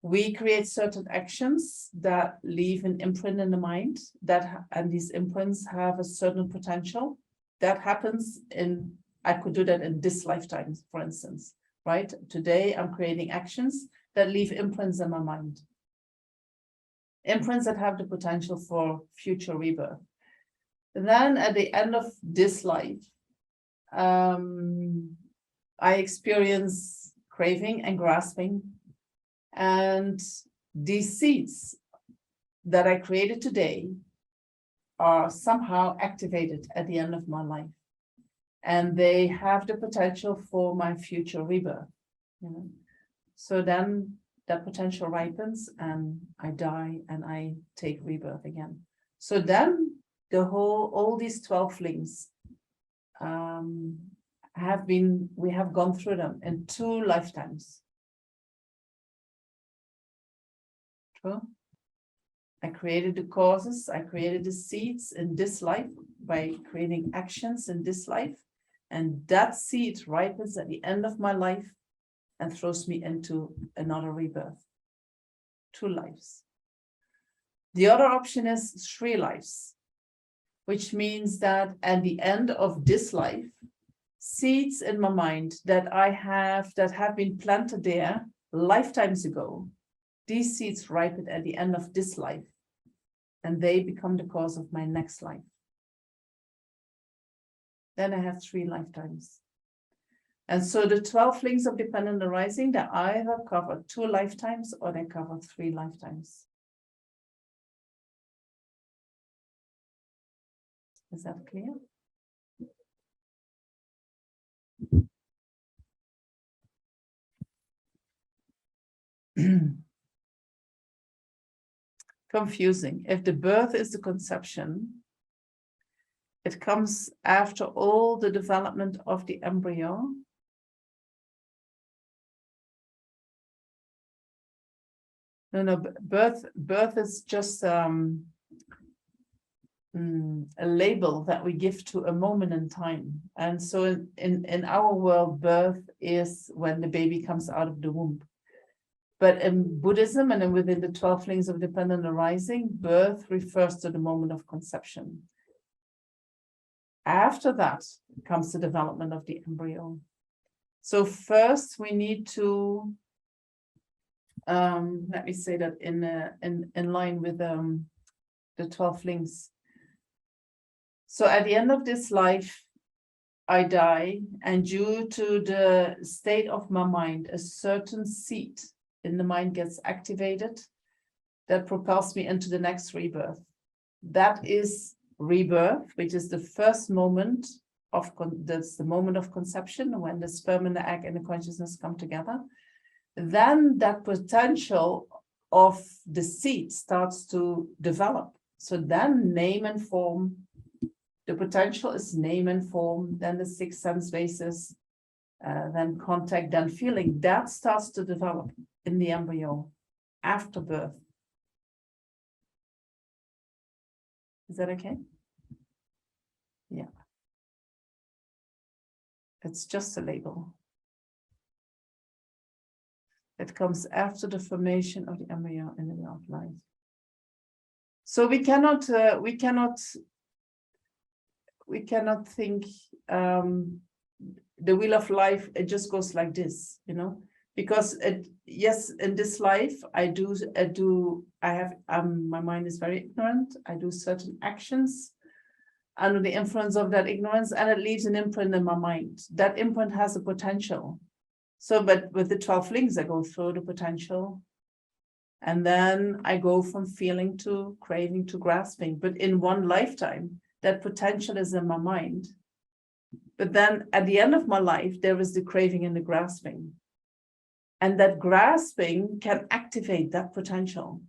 We create certain actions that leave an imprint in the mind, and these imprints have a certain potential. That happens I could do that in this lifetime, for instance, right? Today, I'm creating actions that leave imprints in my mind. Imprints that have the potential for future rebirth. Then at the end of this life, I experience craving and grasping. And these seeds that I created today are somehow activated at the end of my life. And they have the potential for my future rebirth. You know? So then that potential ripens and I die and I take rebirth again. So then all these 12 links we have gone through them in 2 lifetimes. True. I created the causes, I created the seeds in this life by creating actions in this life. And that seed ripens at the end of my life and throws me into another rebirth. 2 lives. The other option is 3 lives, which means that at the end of this life, seeds in my mind that have been planted there lifetimes ago, these seeds ripen at the end of this life, and they become the cause of my next life. Then I have 3 lifetimes. And so the 12 links of dependent arising, they either cover 2 lifetimes or they cover 3 lifetimes. Is that clear? confusing. If the birth is the conception, it comes after all the development of the embryo. No, birth is just a label that we give to a moment in time. And so in our world, birth is when the baby comes out of the womb. But in Buddhism and then within the 12 links of dependent arising, birth refers to the moment of conception. After that comes the development of the embryo. So first we need to, let me say that in line with the 12 links. So at the end of this life, I die, and due to the state of my mind, a certain seed in the mind gets activated that propels me into the next rebirth. That is rebirth, which is the first moment of, that's the moment of conception, when the sperm and the egg and the consciousness come together. Then that potential of the seed starts to develop. So then name and form, the potential is name and form, then the 6 sense bases, then contact, then feeling. That starts to develop in the embryo after birth. Is that okay? Yeah. It's just a label. It comes after the formation of the embryo in the wheel of life. So we cannot think the wheel of life, it just goes like this, you know, because yes, in this life my mind is very ignorant. I do certain actions under the influence of that ignorance, and it leaves an imprint in my mind. That imprint has a potential. So, but with the 12 links, I go through the potential, and then I go from feeling to craving to grasping. But in one lifetime, that potential is in my mind. But then at the end of my life, there is the craving and the grasping. And that grasping can activate that potential.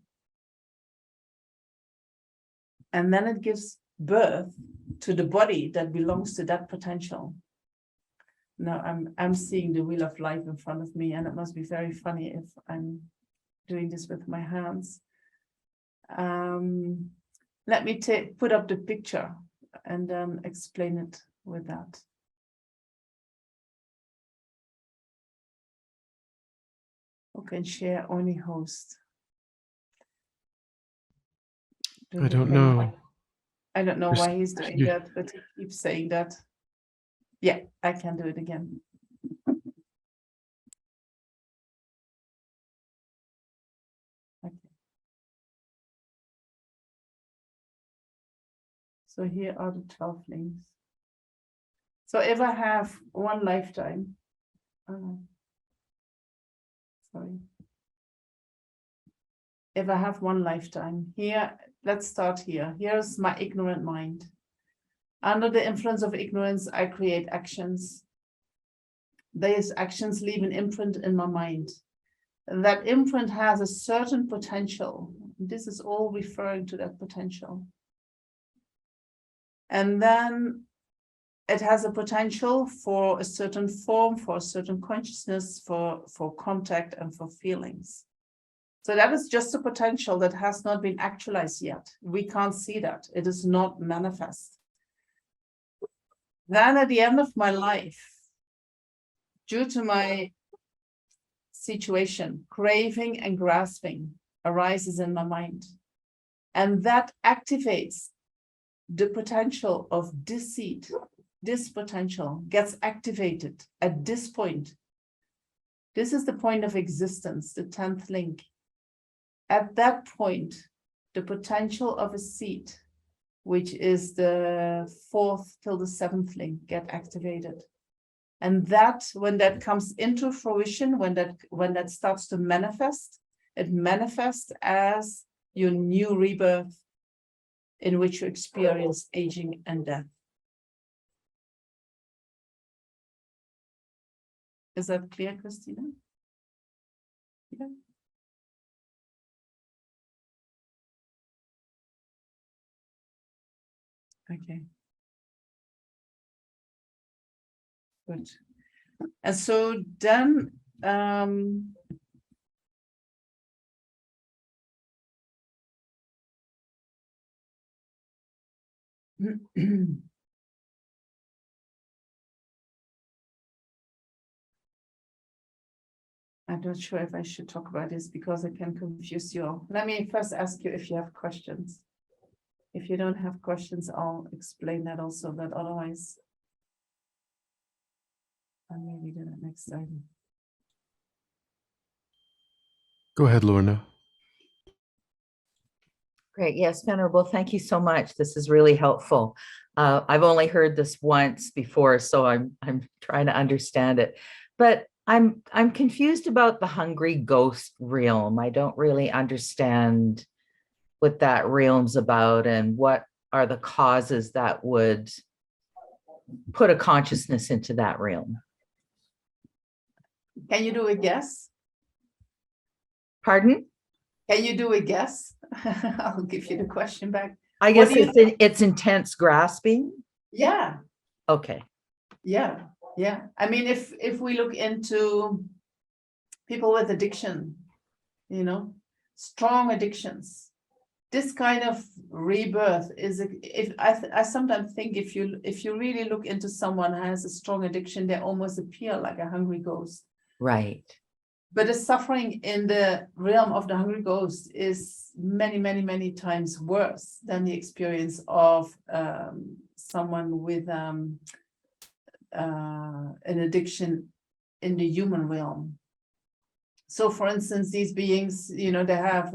And then it gives birth to the body that belongs to that potential. Now I'm seeing the wheel of life in front of me, and it must be very funny if I'm doing this with my hands. Let me put up the picture and then explain it with that. Okay, share only host. I don't know. I don't know why he's doing that, but he keeps saying that. Yeah, I can do it again. Okay. So here are the 12 links. So if I have one lifetime, sorry. If I have one lifetime, here, let's start here. Here's my ignorant mind. Under the influence of ignorance, I create actions. These actions leave an imprint in my mind. That imprint has a certain potential. This is all referring to that potential. And then it has a potential for a certain form, for a certain consciousness, for contact and for feelings. So that is just a potential that has not been actualized yet. We can't see that. It is not manifest. Then at the end of my life, due to my situation, craving and grasping arises in my mind. And that activates the potential of this seed. This potential gets activated at this point. This is the point of existence, the 10th link. At that point, the potential of a seed, which is the 4th till the 7th link, get activated. And that, when that comes into fruition, when that starts to manifest, it manifests as your new rebirth in which you experience aging and death. Is that clear, Christina? Yeah. Okay. Good. And so then, I'm not sure if I should talk about this because it can confuse you all. Let me first ask you if you have questions. If you don't have questions, I'll explain that also, but otherwise, I maybe do that next time. Go ahead, Lorna. Great. Yes, Venerable, thank you so much. This is really helpful. I've only heard this once before, so I'm trying to understand it. But I'm confused about the hungry ghost realm. I don't really understand what that realm's about and what are the causes that would put a consciousness into that realm. Can you do a guess? Pardon? Can you do a guess? I'll give you the question back. I What guess do you it's intense grasping. Yeah, Okay. yeah. I mean, if we look into people with addiction, strong addictions, this kind of rebirth is, I sometimes think if you really look into someone who has a strong addiction, they almost appear like a hungry ghost. Right. But the suffering in the realm of the hungry ghost is many, many, many times worse than the experience of someone with an addiction in the human realm. So, for instance, these beings, they have,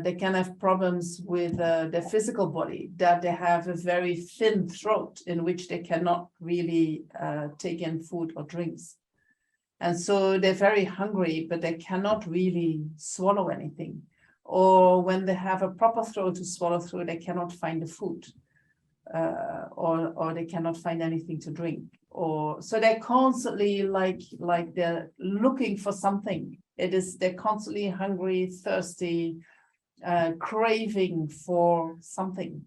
they can have problems with their physical body, that they have a very thin throat in which they cannot really take in food or drinks. And so they're very hungry, but they cannot really swallow anything. Or when they have a proper throat to swallow through, they cannot find the food, or they cannot find anything to drink. Or so they're constantly like they're looking for something. They're constantly hungry, thirsty, craving for something.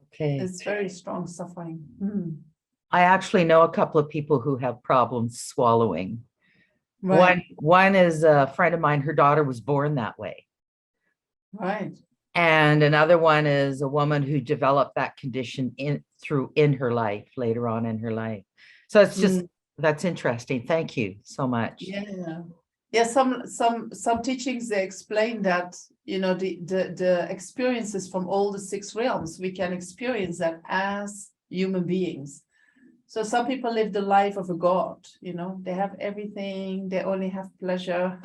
Okay. It's very strong suffering. I actually know a couple of people who have problems swallowing. Right. One is a friend of mine, her daughter was born that way. Right. And another one is a woman who developed that condition in her life, later on in her life. So it's just, that's interesting. Thank you so much. Yeah. Some teachings, they explain that, the experiences from all the 6 realms, we can experience that as human beings. So some people live the life of a god, they have everything, they only have pleasure,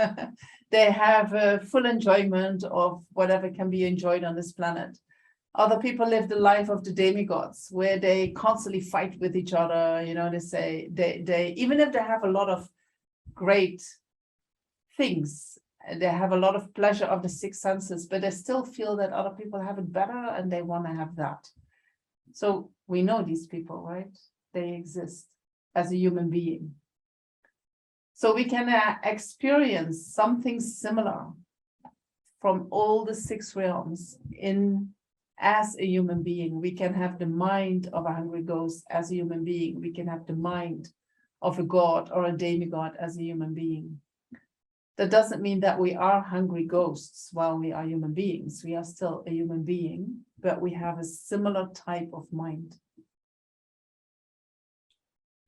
they have full enjoyment of whatever can be enjoyed on this planet. Other people live the life of the demigods, where they constantly fight with each other, they say, they even if they have a lot of great things, they have a lot of pleasure of the 6 senses, but they still feel that other people have it better and they want to have that. So we know these people, right? They exist as a human being. So we can experience something similar from all the 6 realms as a human being. We can have the mind of a hungry ghost as a human being. We can have the mind of a god or a demigod as a human being. That doesn't mean that we are hungry ghosts while we are human beings. We are still a human being, but we have a similar type of mind.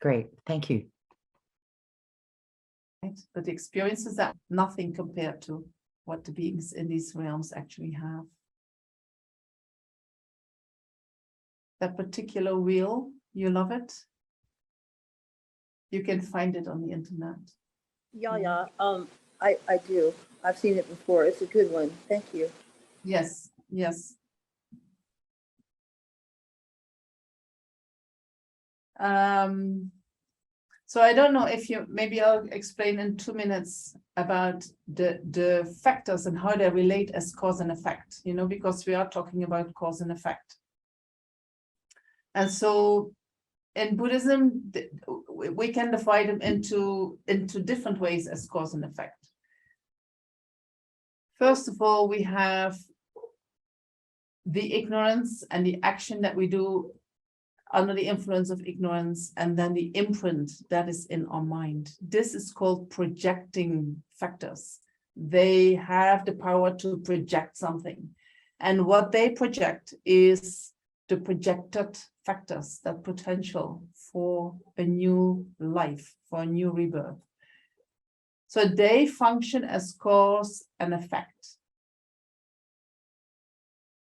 Great. Thank you. Right? But the experiences are nothing compared to what the beings in these realms actually have. That particular wheel, you love it? You can find it on the internet. Yeah. I do. I've seen it before. It's a good one. Thank you. Yes. So I don't know if maybe I'll explain in 2 minutes about the factors and how they relate as cause and effect, because we are talking about cause and effect. And so in Buddhism, we can divide them into different ways as cause and effect. First of all, we have the ignorance and the action that we do under the influence of ignorance, and then the imprint that is in our mind. This is called projecting factors. They have the power to project something. And what they project is the projected factors, that potential for a new life, for a new rebirth. So they function as cause and effect.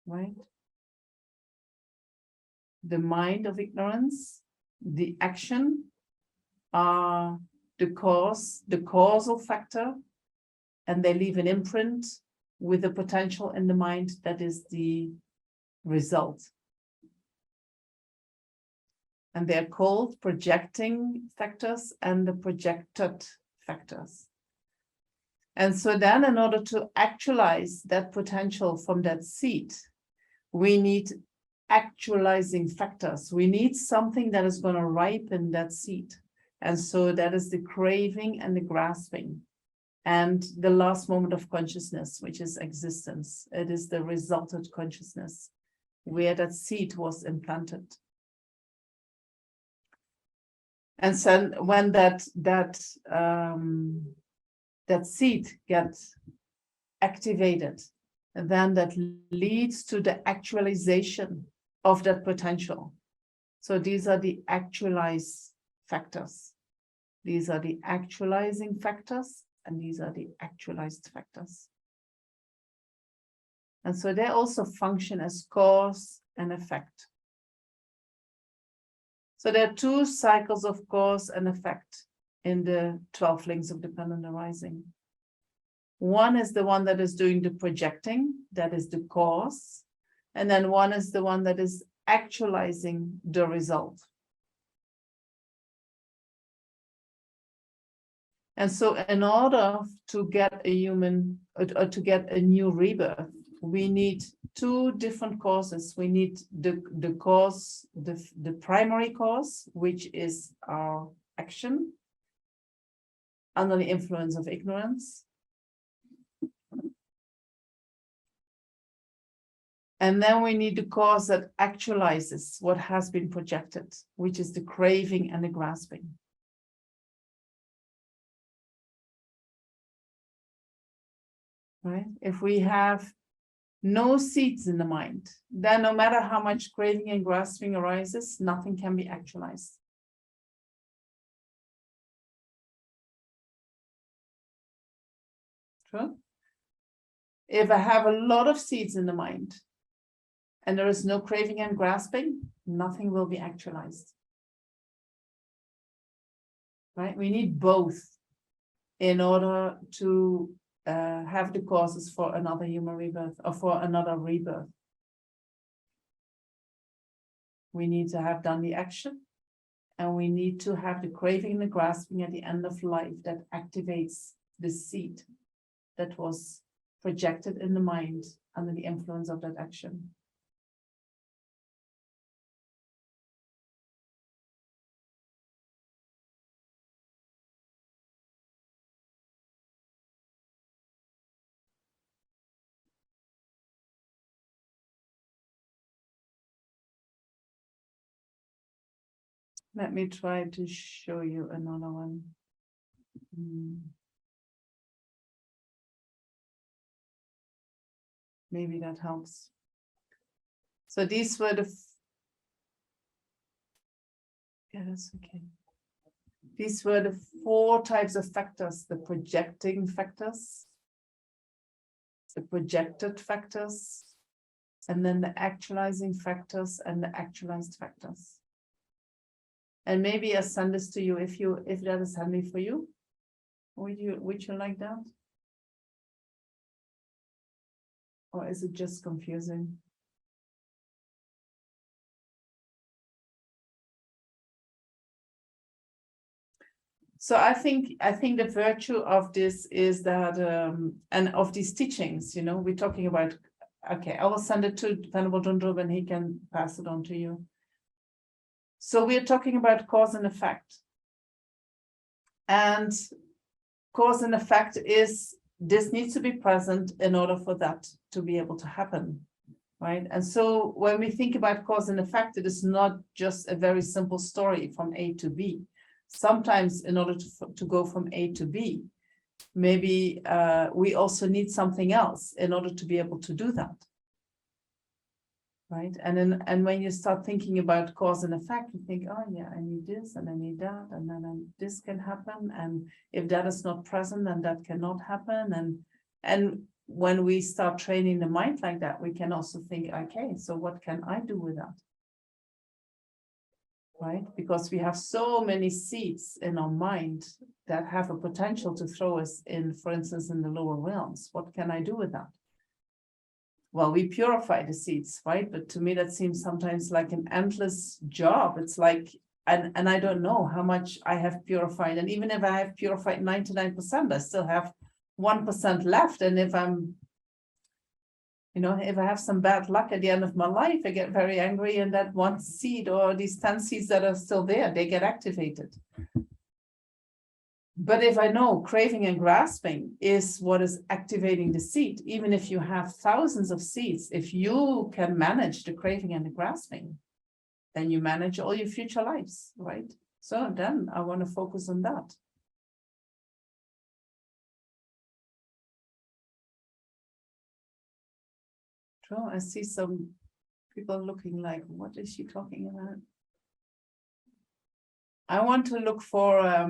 Right? The mind of ignorance, the action are the cause, the causal factor, and they leave an imprint with the potential in the mind that is the result. And they're called projecting factors and the projected factors. And so then in order to actualize that potential from that seed, we need actualizing factors. We need something that is going to ripen that seed. And so that is the craving and the grasping. And the last moment of consciousness, which is existence. It is the resultant consciousness where that seed was implanted. And so when that seed gets activated, then that leads to the actualization of that potential. So these are the actualized factors. These are the actualizing factors, and these are the actualized factors. And so they also function as cause and effect. So there are two cycles of cause and effect in the 12 links of dependent arising. One is the one that is doing the projecting, that is the cause. And then one is the one that is actualizing the result. And so in order to get a human, or to get a new rebirth, we need two different causes. We need the cause, the primary cause, which is our action under the influence of ignorance. And then we need the cause that actualizes what has been projected, which is the craving and the grasping. Right? If we have no seeds in the mind, then no matter how much craving and grasping arises, nothing can be actualized. True? If I have a lot of seeds in the mind, and there is no craving and grasping, nothing will be actualized. Right? We need both in order to have the causes for another human rebirth or for another rebirth. We need to have done the action, and we need to have the craving and the grasping at the end of life that activates the seed that was projected in the mind under the influence of that action. Let me try to show you another one. Maybe that helps. So these were yeah, that's okay. These were the 4 types of factors: the projecting factors, the projected factors, and then the actualizing factors and the actualized factors. And maybe I'll send this to you if that is handy for you. Would you like that? Or is it just confusing? So I think the virtue of this is that, and of these teachings, we're talking about, okay, I will send it to Venerable Lhundup and he can pass it on to you. So we're talking about cause and effect. And cause and effect is, this needs to be present in order for that to be able to happen. right? And so when we think about cause and effect, it is not just a very simple story from A to B. Sometimes in order to go from A to B, maybe we also need something else in order to be able to do that. Right. And when you start thinking about cause and effect, you think, oh yeah, I need this and I need that, and then this can happen. And if that is not present, then that cannot happen. And when we start training the mind like that, we can also think, okay, so what can I do with that? Right? Because we have so many seeds in our mind that have a potential to throw us in, for instance, in the lower realms. What can I do with that? Well, we purify the seeds, right? But to me, that seems sometimes like an endless job. It's like, and I don't know how much I have purified. And even if I have purified 99%, I still have 1% left. And if I'm, if I have some bad luck at the end of my life, I get very angry, and that one seed or these 10 seeds that are still there, they get activated. But if I know craving and grasping is what is activating the seed, even if you have thousands of seeds, if you can manage the craving and the grasping, then you manage all your future lives, right? So then I want to focus on that. True, I see some people looking like, what is she talking about? I want to look for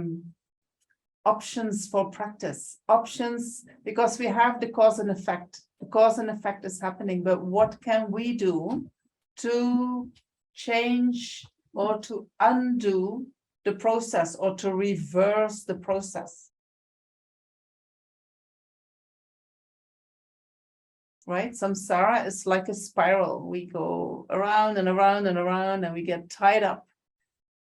options for practice, options, because we have the cause and effect. The cause and effect is happening, but what can we do to change or to undo the process or to reverse the process? Right? Samsara is like a spiral. We go around and around and around, and we get tied up.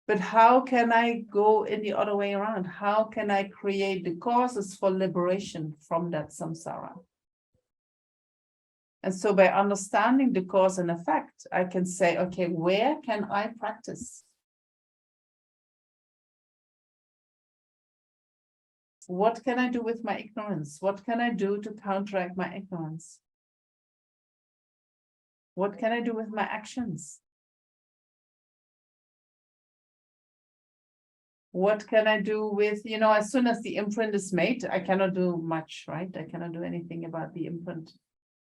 But how can I go in the other way around? How can I create the causes for liberation from that samsara? And so by understanding the cause and effect, I can say, okay, where can I practice? What can I do with my ignorance? What can I do to counteract my ignorance? What can I do with my actions? What can I do with, as soon as the imprint is made, I cannot do much, right? I cannot do anything about the imprint.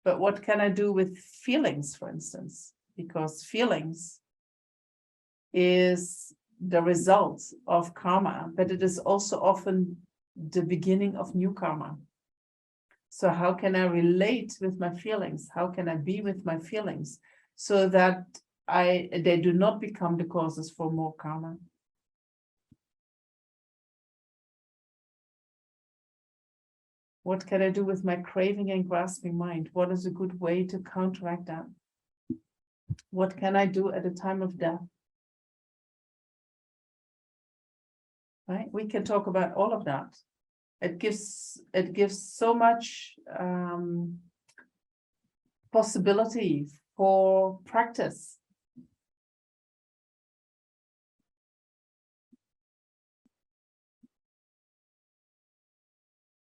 But what can I do with feelings, for instance? Because feelings is the result of karma, but it is also often the beginning of new karma. So how can I relate with my feelings? How can I be with my feelings so that they do not become the causes for more karma? What can I do with my craving and grasping mind? What is a good way to counteract that? What can I do at the time of death? Right? We can talk about all of that. It gives so much possibility for practice.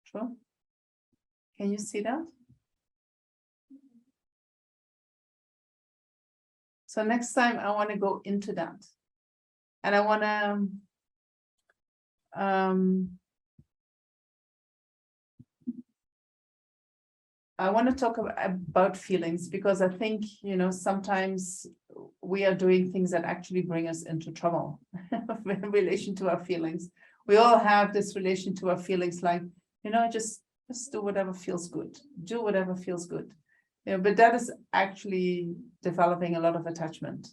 Sure. Can you see that? So next time I want to go into that. And I want to talk about feelings, because I think, sometimes we are doing things that actually bring us into trouble in relation to our feelings. We all have this relation to our feelings, like, just do whatever feels good. Do whatever feels good. But that is actually developing a lot of attachment.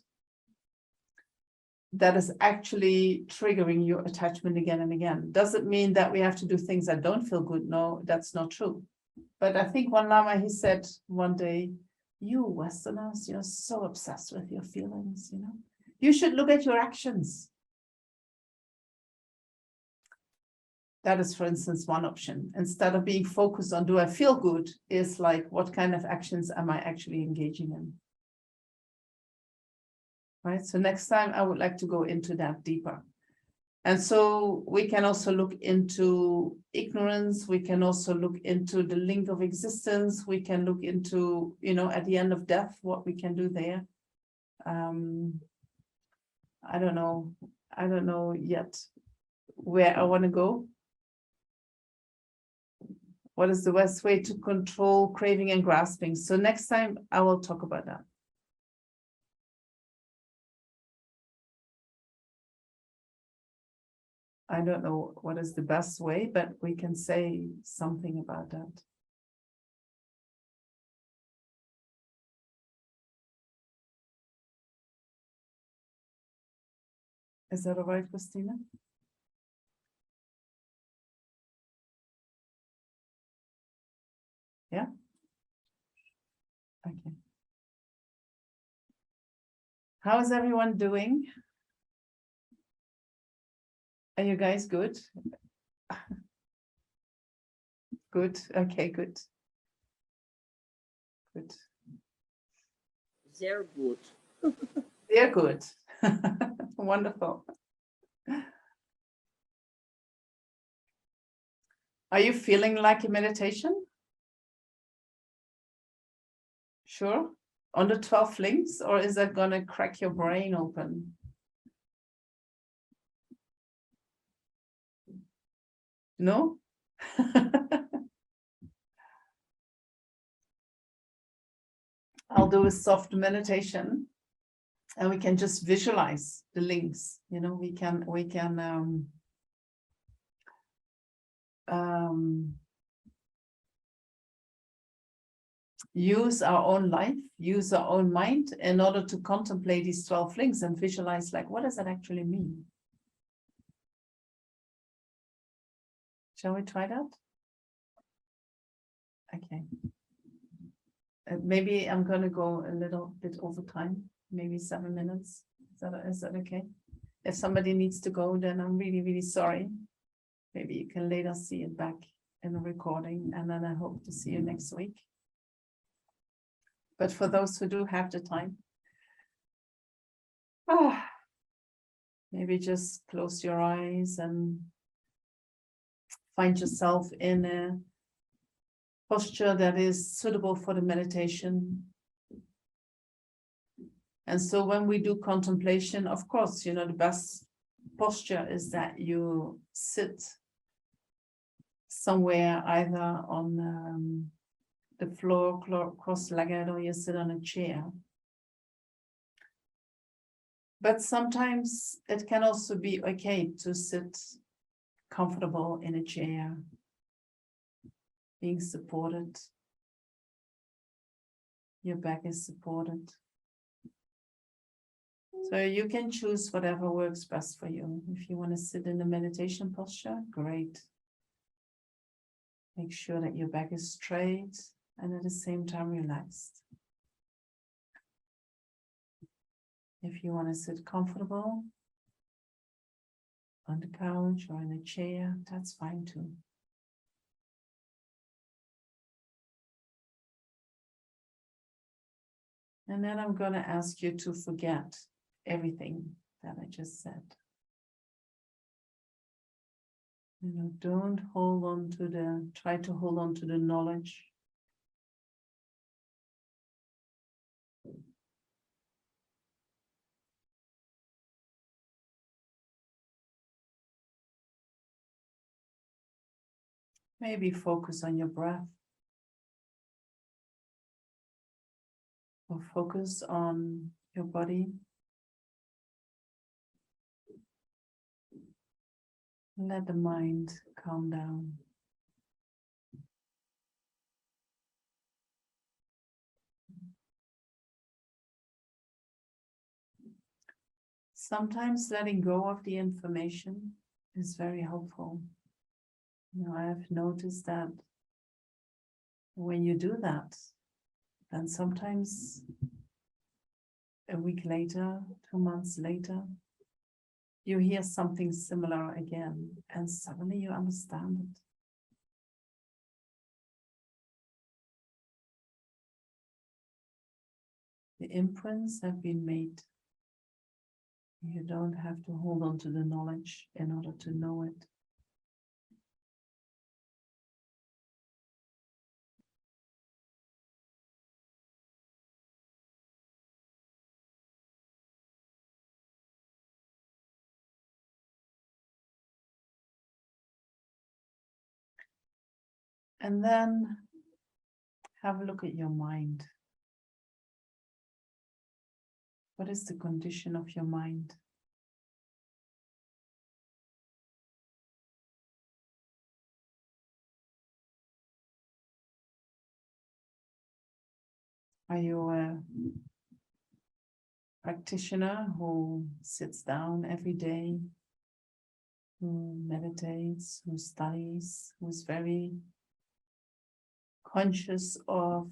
That is actually triggering your attachment again and again. Doesn't mean that we have to do things that don't feel good. No, that's not true. But I think one Lama, he said one day, you Westerners, you're so obsessed with your feelings, You should look at your actions. That is, for instance, one option. Instead of being focused on, do I feel good, is like, what kind of actions am I actually engaging in? Right, so next time I would like to go into that deeper. And so we can also look into ignorance. We can also look into the link of existence. We can look into, you know, at the end of death, what we can do there. I don't know. I don't know yet where I want to go. What is the best way to control craving and grasping? So next time I will talk about that. I don't know what is the best way, but we can say something about that. Is that all right, Christina? Yeah? Okay. How is everyone doing? Are you guys good? Good. Okay, good. Good. Sehr gut. They're good. Wonderful. Are you feeling like a meditation? Sure. On the 12 links, or is that gonna crack your brain open? No? I'll do a soft meditation and we can just visualize the links. You know, we can use our own life, use our own mind in order to contemplate these 12 links and visualize, like, what does that actually mean? Shall we try that? Okay. Maybe I'm going to go a little bit over time, maybe 7 minutes. Is that okay? If somebody needs to go, then I'm really, really sorry. Maybe you can later see it back in the recording, and then I hope to see you next week. But for those who do have the time, maybe just close your eyes and find yourself in a posture that is suitable for the meditation. And so when we do contemplation, of course, you know, the best posture is that you sit somewhere either on the floor cross-legged, or you sit on a chair. But sometimes it can also be okay to sit comfortable in a chair, being supported. Your back is supported. So you can choose whatever works best for you. If you want to sit in a meditation posture, great. Make sure that your back is straight and at the same time relaxed. If you want to sit comfortable on the couch or in a chair, that's fine too. And then I'm going to ask you to forget everything that I just said. You know, don't hold on to try to hold on to the knowledge. Maybe focus on your breath. Or focus on your body. Let the mind calm down. Sometimes letting go of the information is very helpful. You know, I have noticed that when you do that, then sometimes a week later, 2 months later, you hear something similar again, and suddenly you understand it. The imprints have been made. You don't have to hold on to the knowledge in order to know it. And then have a look at your mind. What is the condition of your mind? Are you a practitioner who sits down every day, who meditates, who studies, who is very conscious of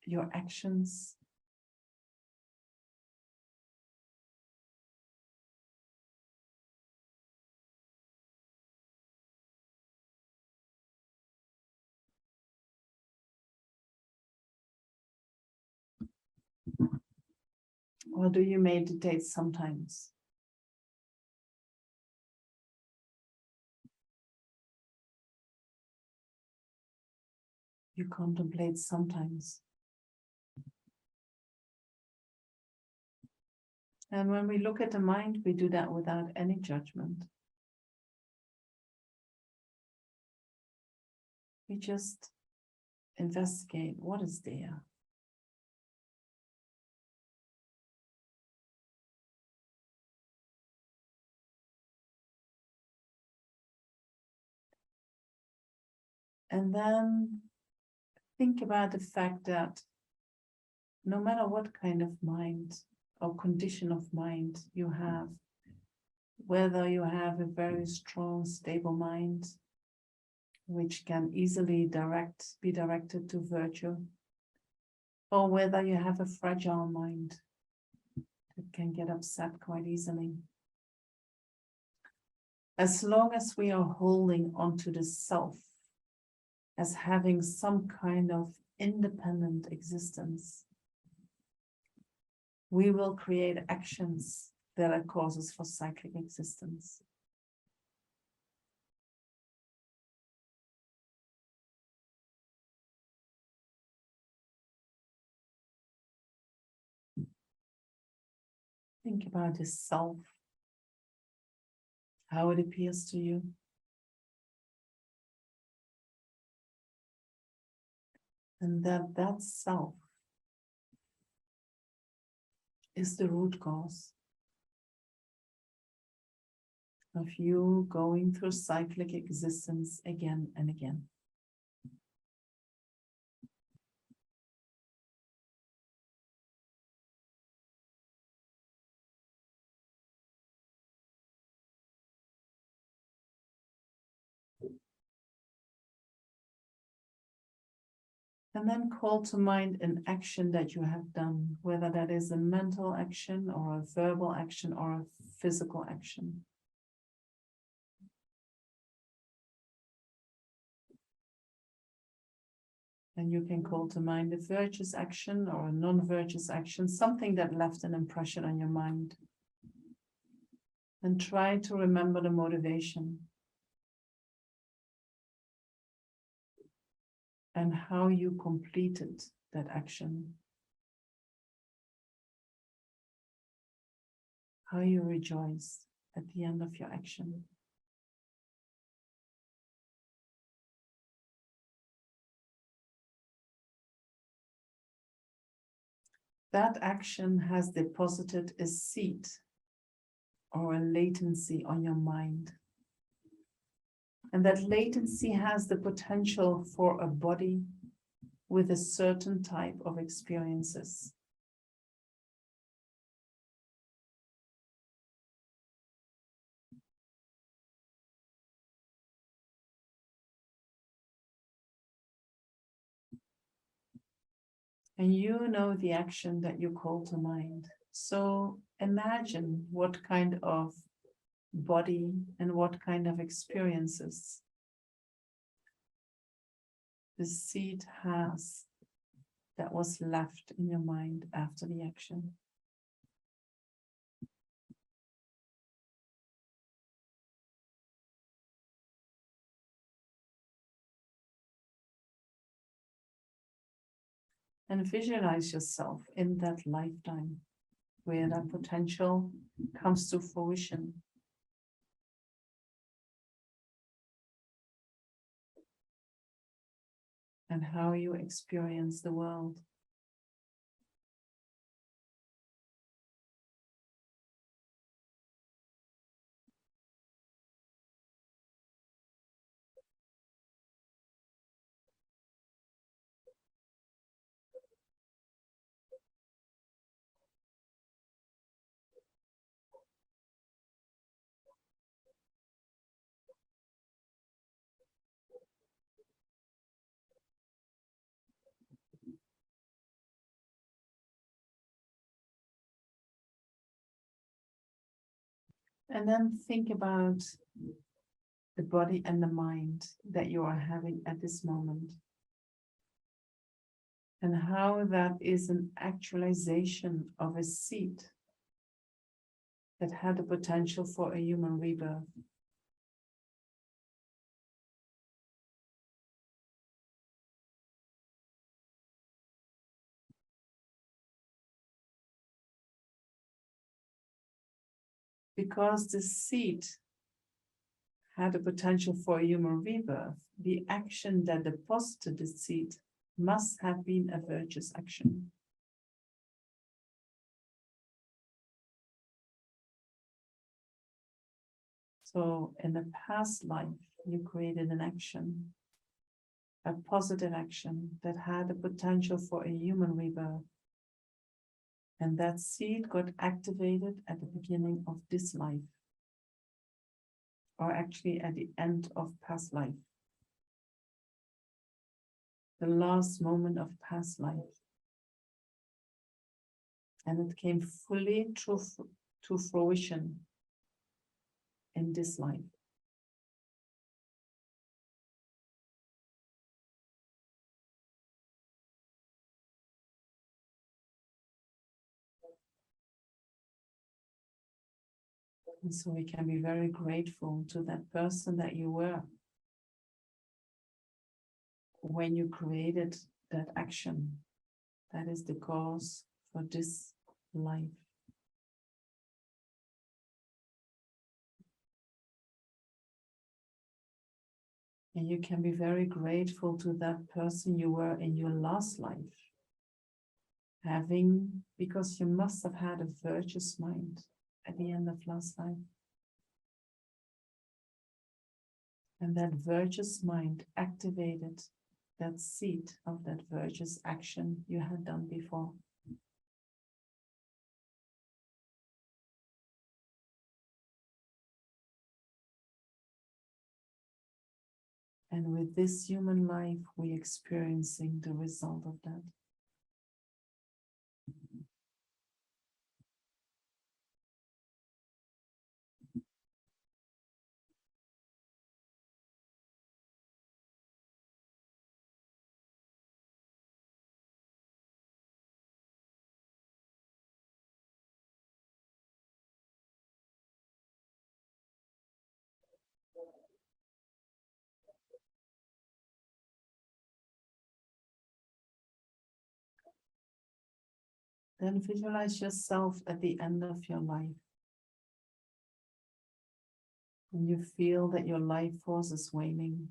your actions? Or do you meditate sometimes? You contemplate sometimes. And when we look at the mind, we do that without any judgment. We just investigate what is there. And then think about the fact that no matter what kind of mind or condition of mind you have, whether you have a very strong, stable mind, which can easily be directed to virtue, or whether you have a fragile mind that can get upset quite easily. As long as we are holding onto the self as having some kind of independent existence, we will create actions that are causes for cyclic existence. Think about this self, how it appears to you. And that self is the root cause of you going through cyclic existence again and again. And then call to mind an action that you have done, whether that is a mental action or a verbal action or a physical action. And you can call to mind a virtuous action or a non-virtuous action, something that left an impression on your mind. And try to remember the motivation and how you completed that action. How you rejoiced at the end of your action. That action has deposited a seed or a latency on your mind. And that latency has the potential for a body with a certain type of experiences. And you know the action that you call to mind. So imagine what kind of body and what kind of experiences the seed has that was left in your mind after the action. And visualize yourself in that lifetime where that potential comes to fruition. And how you experience the world. And then think about the body and the mind that you are having at this moment. And how that is an actualization of a seed that had the potential for a human rebirth. Because the seed had a potential for a human rebirth, the action that deposited the seed must have been a virtuous action. So in the past life, you created an action, a positive action that had the potential for a human rebirth. And that seed got activated at the beginning of this life, or actually at the end of past life. The last moment of past life. And it came fully to fruition in this life. And so we can be very grateful to that person that you were when you created that action. That is the cause for this life. And you can be very grateful to that person you were in your last life. Because you must have had a virtuous mind at the end of last life. And that virtuous mind activated that seed of that virtuous action you had done before. And with this human life, we're experiencing the result of that. Then visualize yourself at the end of your life. And you feel that your life force is waning.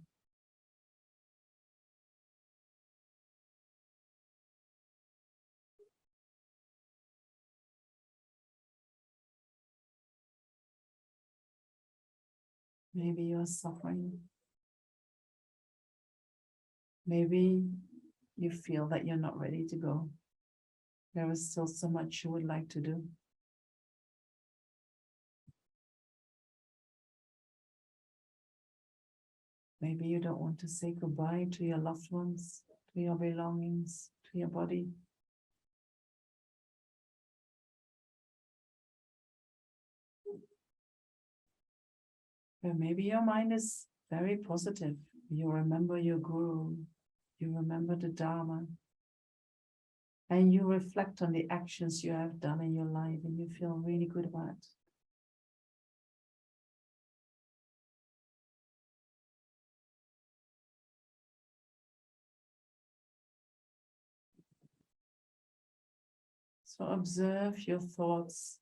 Maybe you're suffering. Maybe you feel that you're not ready to go. There is still so much you would like to do. Maybe you don't want to say goodbye to your loved ones, to your belongings, to your body. But maybe your mind is very positive. You remember your guru, you remember the Dharma, and you reflect on the actions you have done in your life and you feel really good about it. So observe your thoughts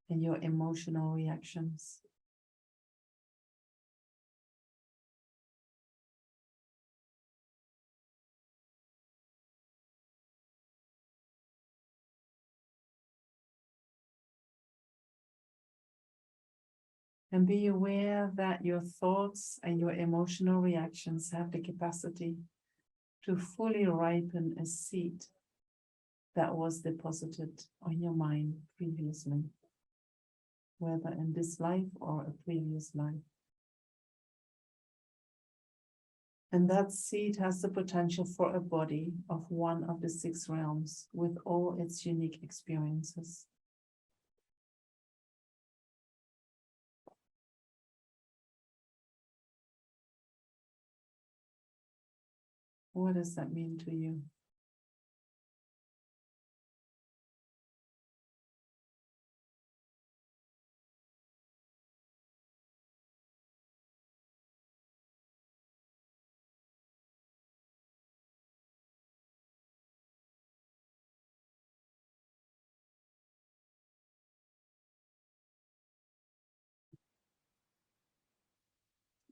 and your emotional reactions. And be aware that your thoughts and your emotional reactions have the capacity to fully ripen a seed that was deposited on your mind previously, whether in this life or a previous life. And that seed has the potential for a body of one of the 6 realms with all its unique experiences. What does that mean to you?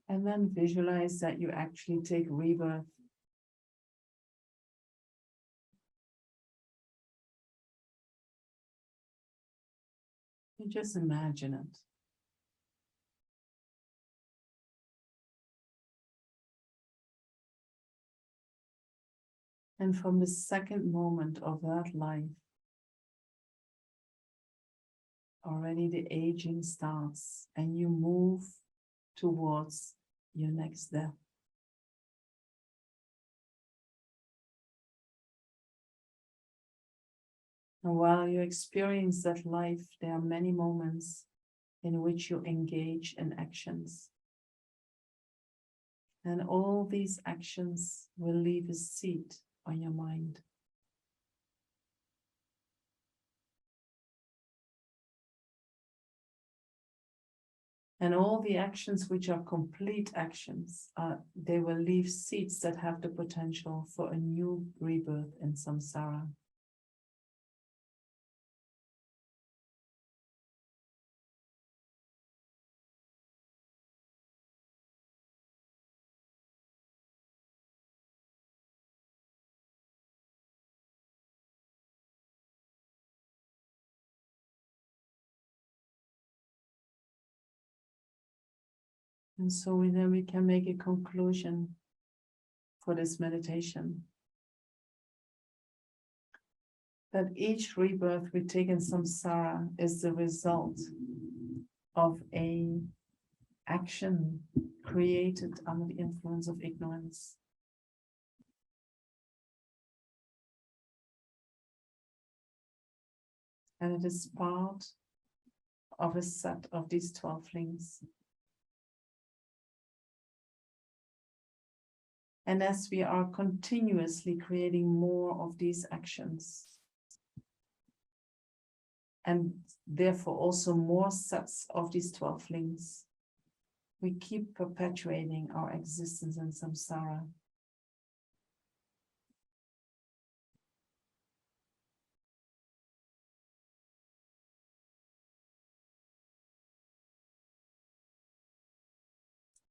And then visualize that you actually take rebirth. You just imagine it. And from the second moment of that life, already the aging starts and you move towards your next death. And while you experience that life, there are many moments in which you engage in actions. And all these actions will leave a seed on your mind. And all the actions which are complete actions, they will leave seeds that have the potential for a new rebirth in samsara. And so then we can make a conclusion for this meditation. That each rebirth we take in samsara is the result of an action created under the influence of ignorance. And it is part of a set of these 12 links. And as we are continuously creating more of these actions, and therefore also more sets of these 12 links, we keep perpetuating our existence in samsara.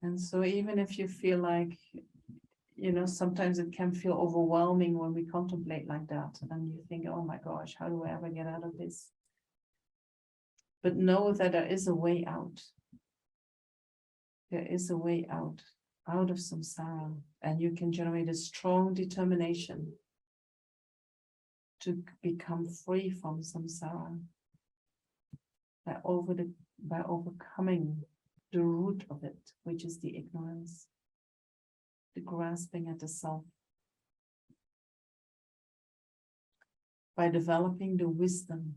And so even if you feel like, sometimes it can feel overwhelming when we contemplate like that, and you think, oh my gosh, how do I ever get out of this? But know that there is a way out. There is a way out of samsara, and you can generate a strong determination to become free from samsara by overcoming the root of it, which is the ignorance, the grasping at the self, by developing the wisdom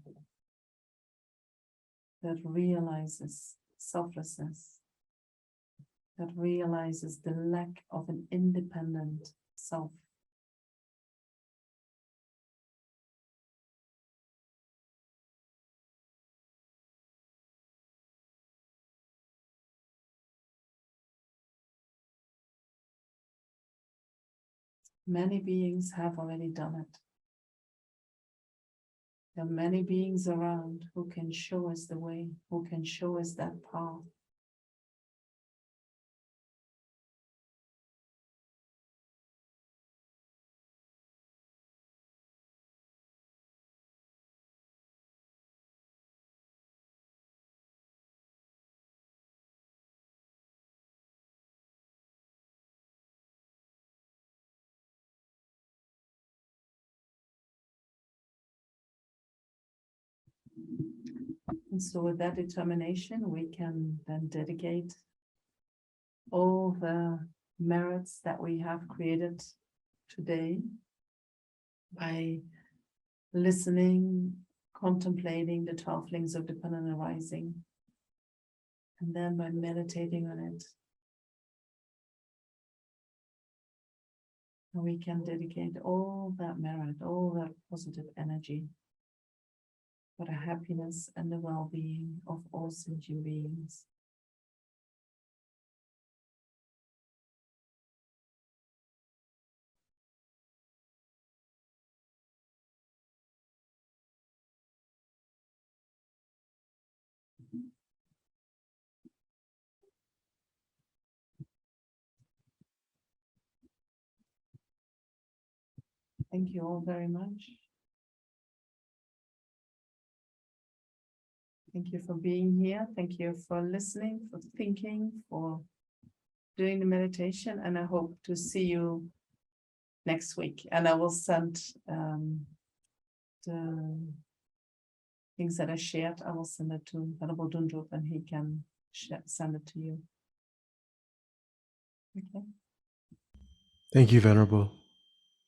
that realizes selflessness, that realizes the lack of an independent self. Many beings have already done it. There are many beings around who can show us the way, who can show us that path. And so with that determination, we can then dedicate all the merits that we have created today by listening, contemplating the 12 links of dependent arising, and then by meditating on it. And we can dedicate all that merit, all that positive energy for the happiness and the well-being of all sentient beings. Thank you all very much. Thank you for being here. Thank you for listening, for thinking, for doing the meditation. And I hope to see you next week. And I will send the things that I shared. I will send it to Venerable Lhundup and he can send it to you. Okay. Thank you, Venerable.